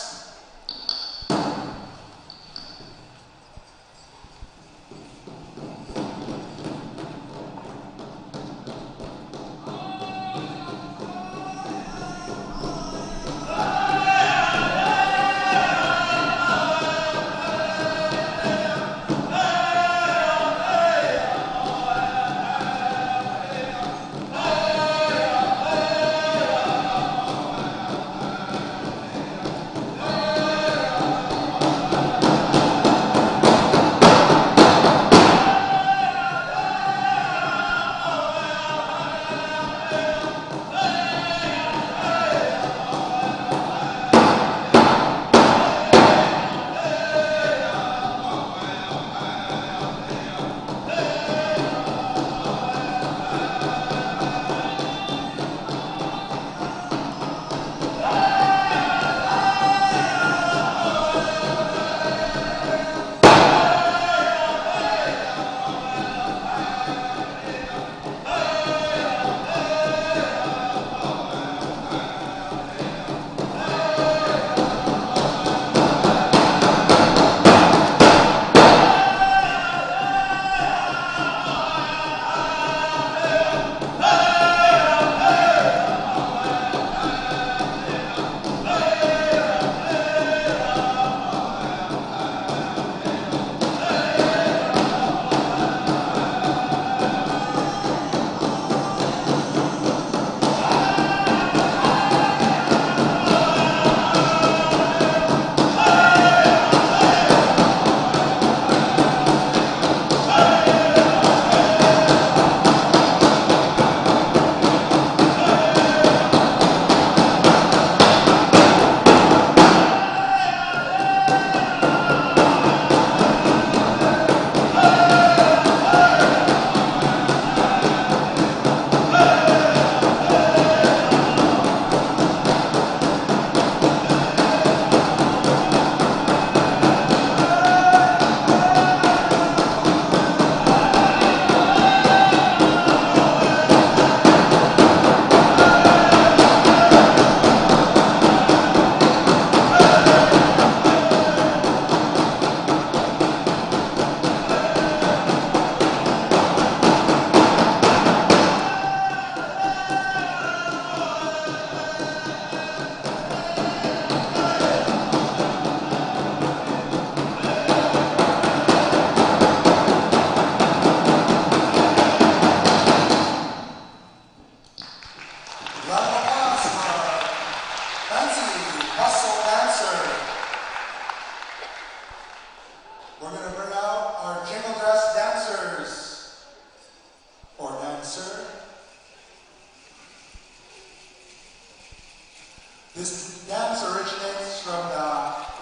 This dance originates from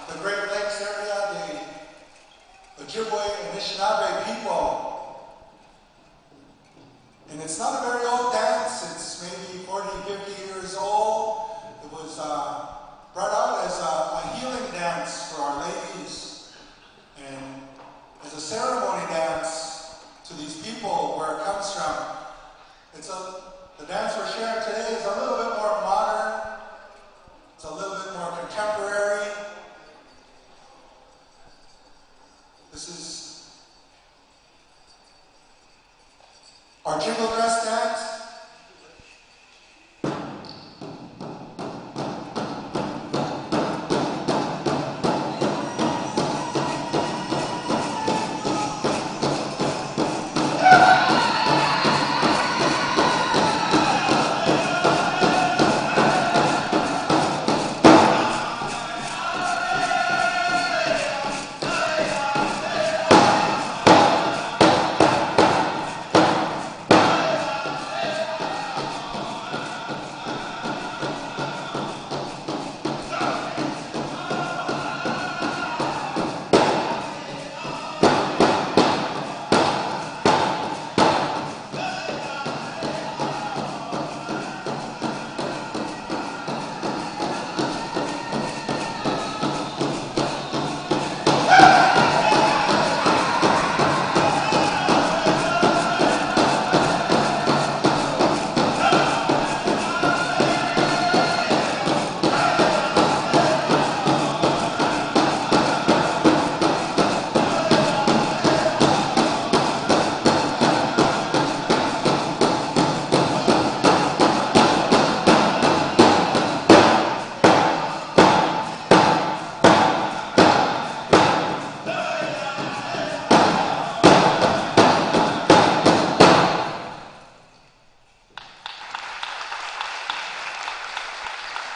the Great Lakes area, the Ojibwe and Anishinaabe people. And it's not a very old dance, it's maybe 40, 50 years old. It was brought out as a healing dance for our ladies and as a ceremony dance to these people where it comes from. The dance we're sharing today is a little bit more modern, it's a little bit more contemporary. This is our jingle dress dance.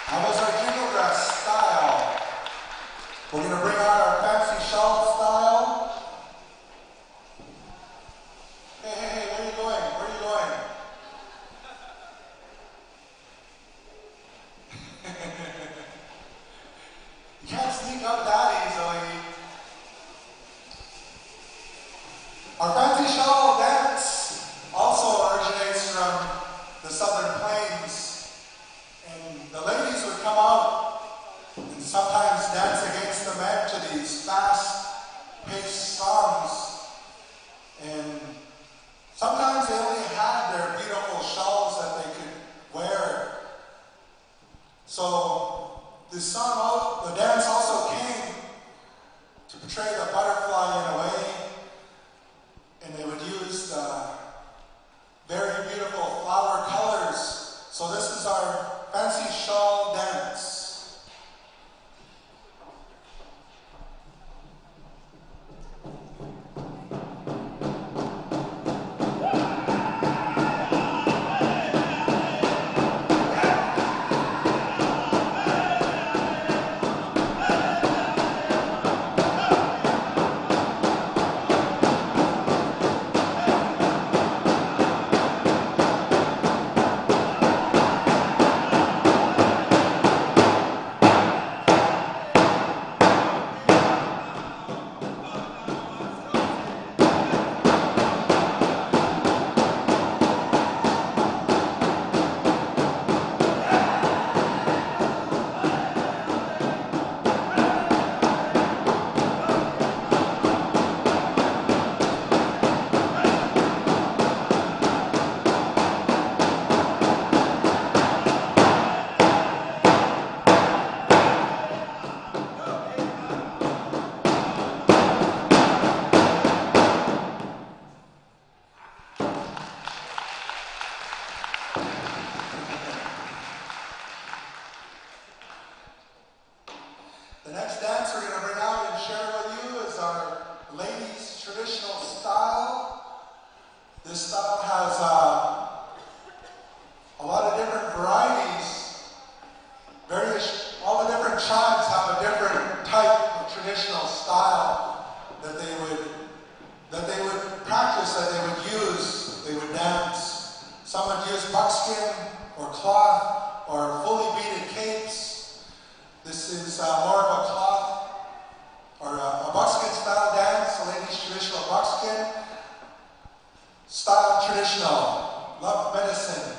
How was our jingle dress style? We're going to bring out our fancy shawl style. Hey, where are you going? Where are you going? You can't sneak up that easily. Our fancy shawl dance also originates from the Southern Plains. And the ladies would come out and sometimes dance against the men to these fast-paced songs. And sometimes they only had their beautiful shawls that they could wear. So this song, the dance also came to portray the butterfly in a way. And they would use the very beautiful flower colors. So this is our fancy shawl dance. The next dance we're going to bring out and share with you is our ladies' traditional style. This style has a lot of different varieties. All the different tribes have a different type of traditional style that they would practice, that they would use, they would dance. Some would use buckskin or cloth or fully beaded capes. This is more of a cloth or a buckskin style dance, a lady's traditional buckskin style traditional love medicine.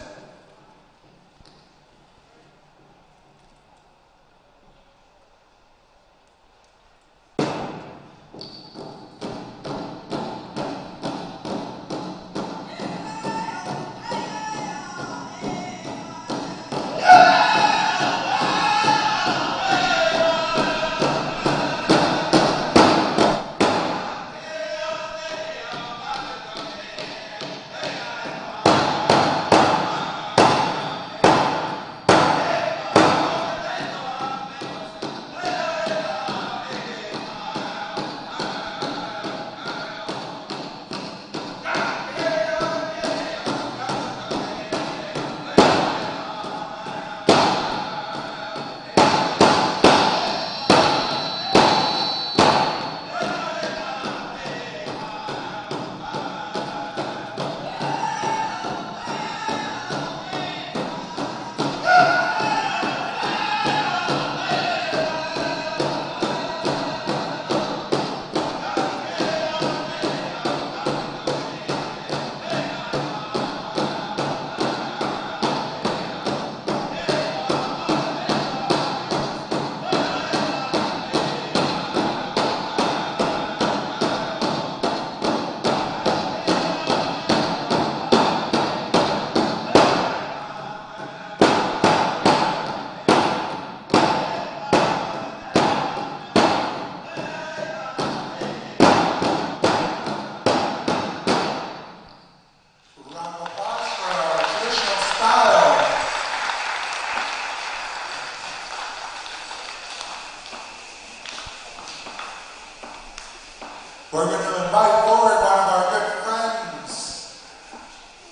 We're going to invite forward one of our good friends,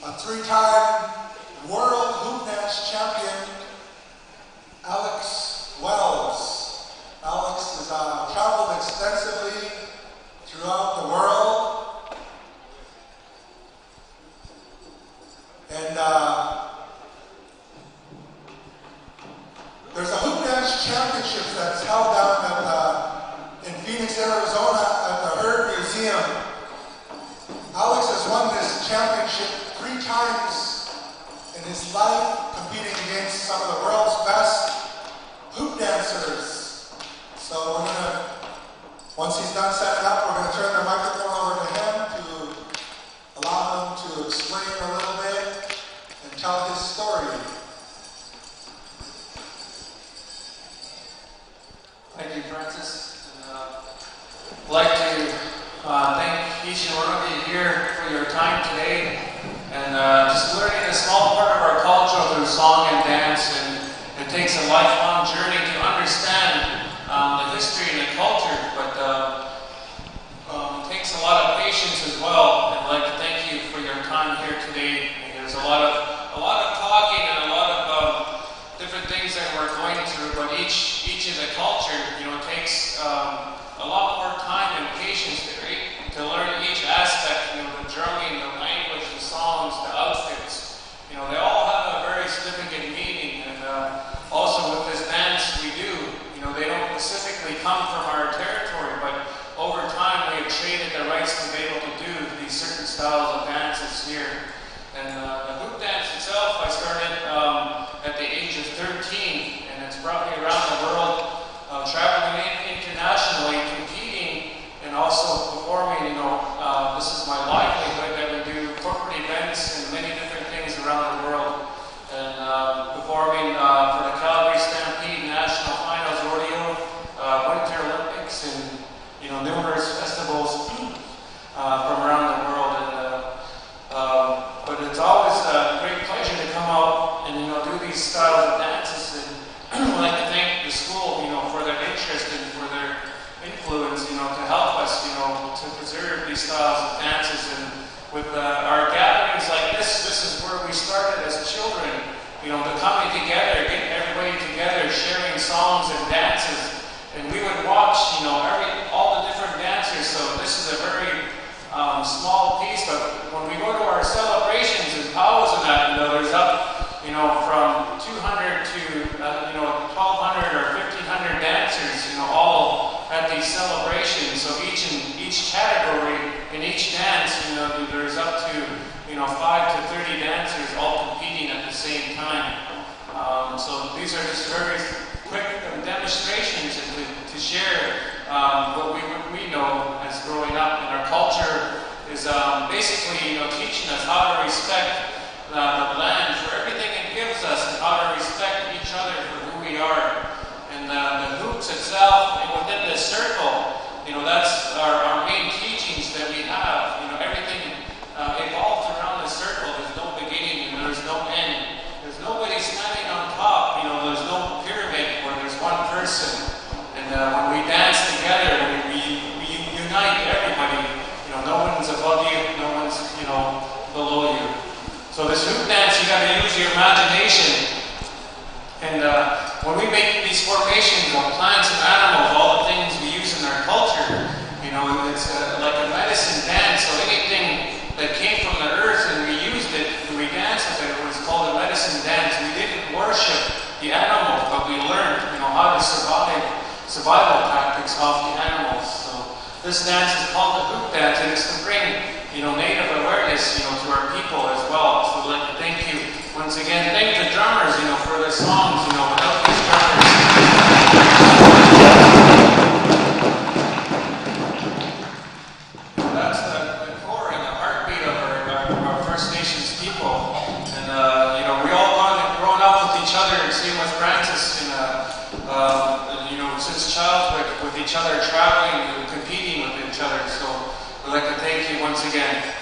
a three-time world hoop dance champion, Alex Wells. Alex has traveled extensively throughout the world, and there's a hoop dance championships that's held down in Phoenix, Arizona at the Herd Museum. Alex has won this championship 3 times in his life, competing against some of the world's best hoop dancers. So we're going to, once he's done setting up, we're going to turn the microphone over to him to allow him to explain a little bit and tell his story. Thank you, Francis. I'd like to thank each and one of you here for your time today and just learning a small part of our culture through song and dance. And it takes a lifelong journey to understand the history and the culture, but it takes a lot of patience as well. And I'd like to thank you for your time here today. And there's a lot of talking and a lot of different things that we're going through, but each is a culture. Takes a lot more time and patience to learn each aspect. The drumming, the language, the songs, the outfits. They all have a very significant meaning. And also with this dance we do, they don't specifically come from our territory, but over time we have traded the rights to be able to do these certain styles of dances here. And the hoop dance itself, I started at the age of 13, and it's brought me around the world, traveling internationally, competing, and also performing. This is my livelihood that we do corporate events and many different things around the world. And performing for the Calgary Stampede National Finals Rodeo, Winter Olympics, and numerous festivals from around the world. But it's always a great pleasure to come out and do these styles of dances. And I'd like to thank the school, for their interest and for their influence, to help us, to preserve these styles of dances. And with our gatherings like this is where we started as children, the coming together, getting everybody together, sharing songs and dances. And we would watch, all the different dancers. So this is a very small piece, but when we go to our celebrations and POWs and that, there's up, from 200 to 1,200 or 1,500 dancers. these celebrations. So each category in each dance, there's up to 5 to 30 dancers all competing at the same time. So these are just very quick demonstrations and to share what we know as growing up. And our culture is basically teaching us how to respect the land for everything it gives us, and how to respect each other for who we are. And the hoops itself, and within this circle, that's our main teachings that we have. Everything evolves around the circle. There's no beginning and there's no end. There's nobody standing on top. There's no pyramid where there's one person. And when we dance together, we unite everybody. No one's above you, no one's below you. So this hoop dance, you got to use your imagination. And when we make these formations of plants and animals, all the things we use in our culture, it's like a medicine dance. So anything that came from the earth and we used it and we danced with it, it was called a medicine dance. We didn't worship the animals, but we learned, how to survival tactics off the animals. So this dance is called the hoop dance, and it's to bring, native awareness, to our people as well. So I'd like to thank you once again. Thank the drummers, for their songs, without these drummers. That's the core and the heartbeat of our First Nations people. And, we all grown up with each other, same with Francis, and, since childhood, with each other, traveling and competing with each other. So I'd like to thank you once again.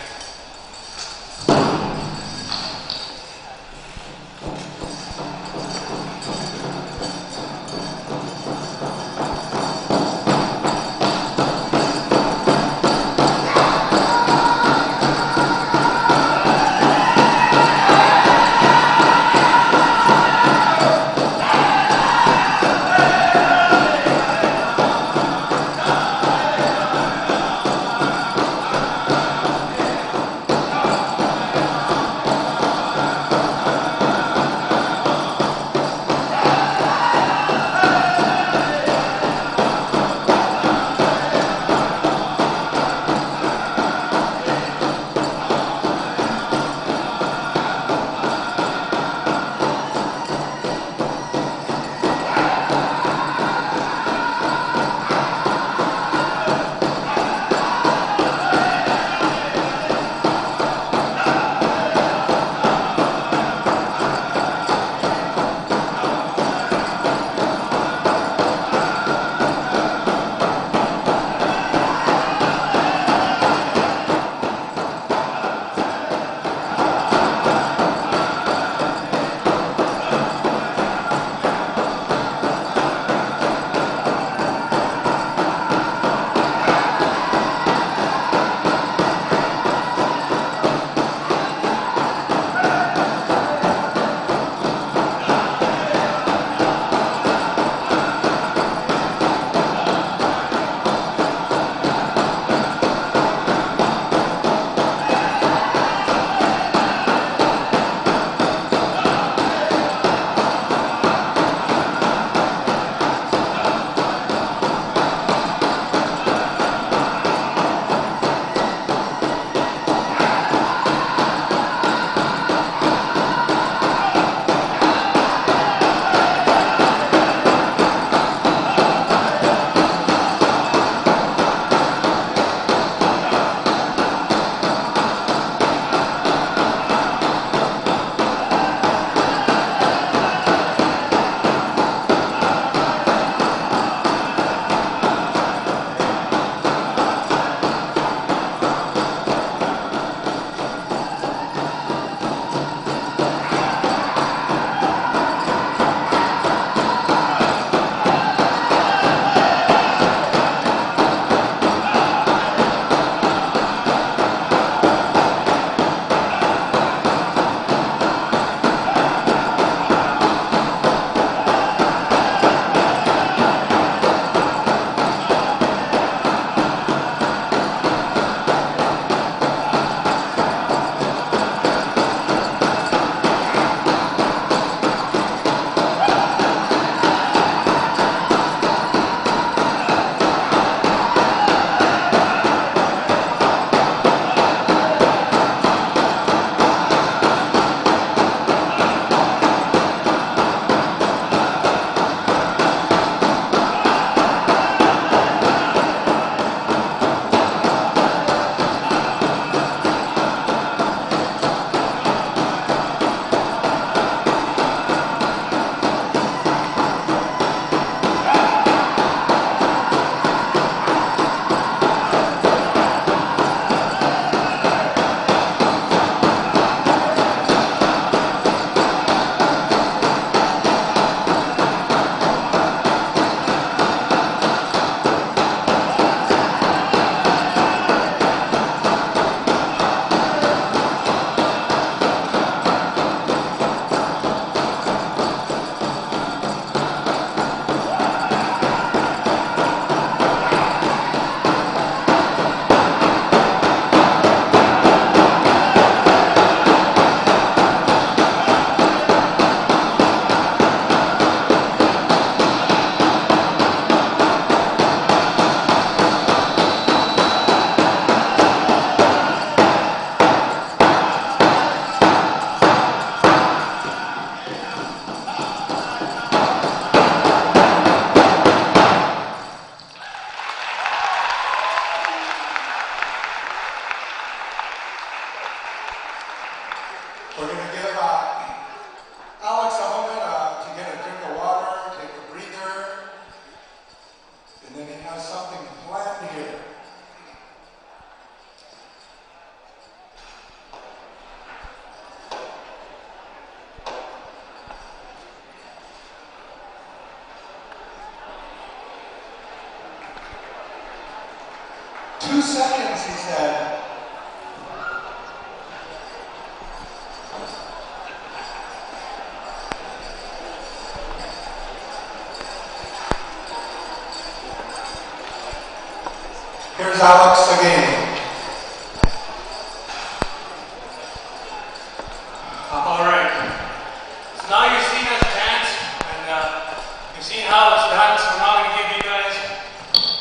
2 seconds, he said. Here's Alex again. All right. So now you've seen us dance, and you've seen how it's done. So now I'm going to give you guys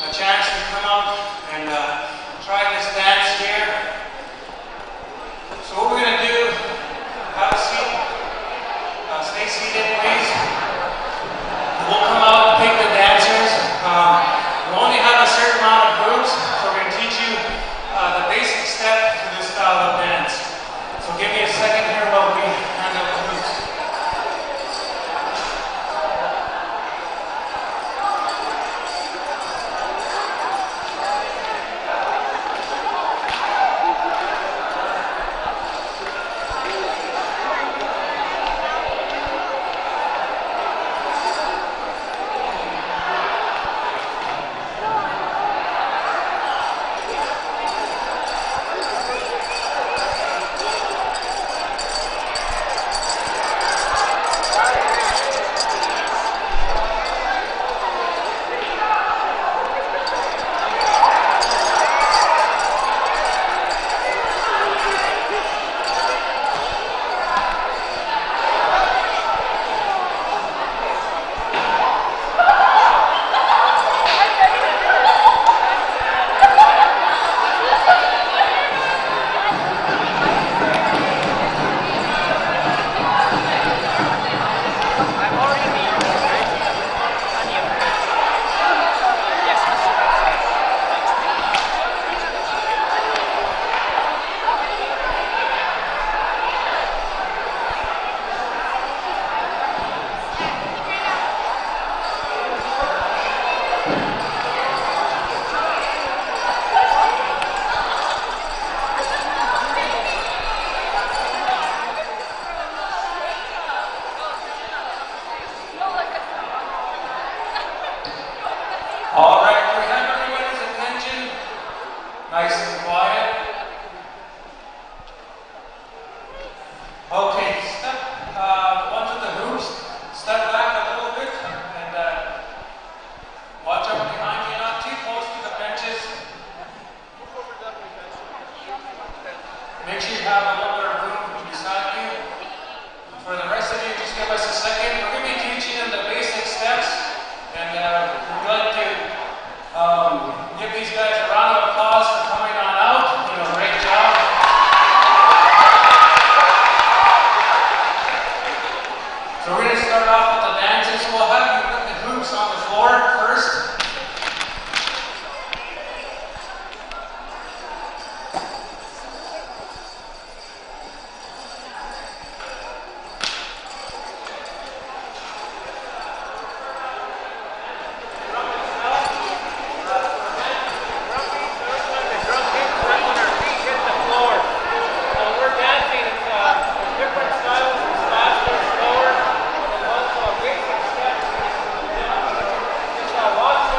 a chance to come out and try this dance here. So what we're going to do, have a seat. Stay seated, please. We'll come out and pick the dancers. We only have a certain amount of groups, so we're going to teach you the basic step to this style of dance. So give me a second here while we hand out the groups. All right, can we have everybody's attention? Nice and quiet. Okay, step onto the hoops. Step back a little bit and watch out behind you, not too close to the benches. Make sure you have a little bit of room beside you. For the rest of you, just give us a second. We're going to be teaching them the basic steps, and we'd like to give these guys a round of applause for coming on out. You know, great job. So we're going to start off with the dances. We'll have you put the hoops on the floor first. Watch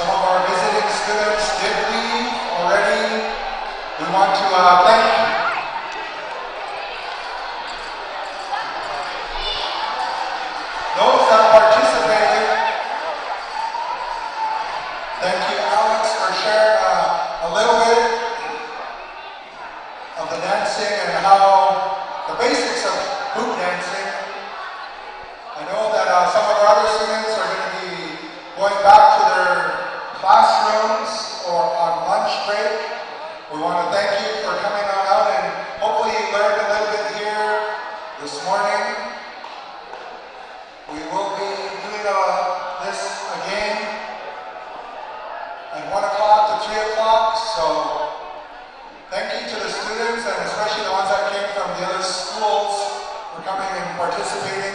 Some of our visiting students did leave already. We want to thank those that participated. Thank you, Alex, for sharing a little bit of the dancing and how the basics of hoop dancing. I know that some of our other students are going to be going back to their classrooms or on lunch break. We want to thank you for coming on out, and hopefully you learned a little bit here this morning. We will be doing this again at 1 o'clock to 3 o'clock, so thank you to the students, and especially the ones that came from the other schools for coming and participating.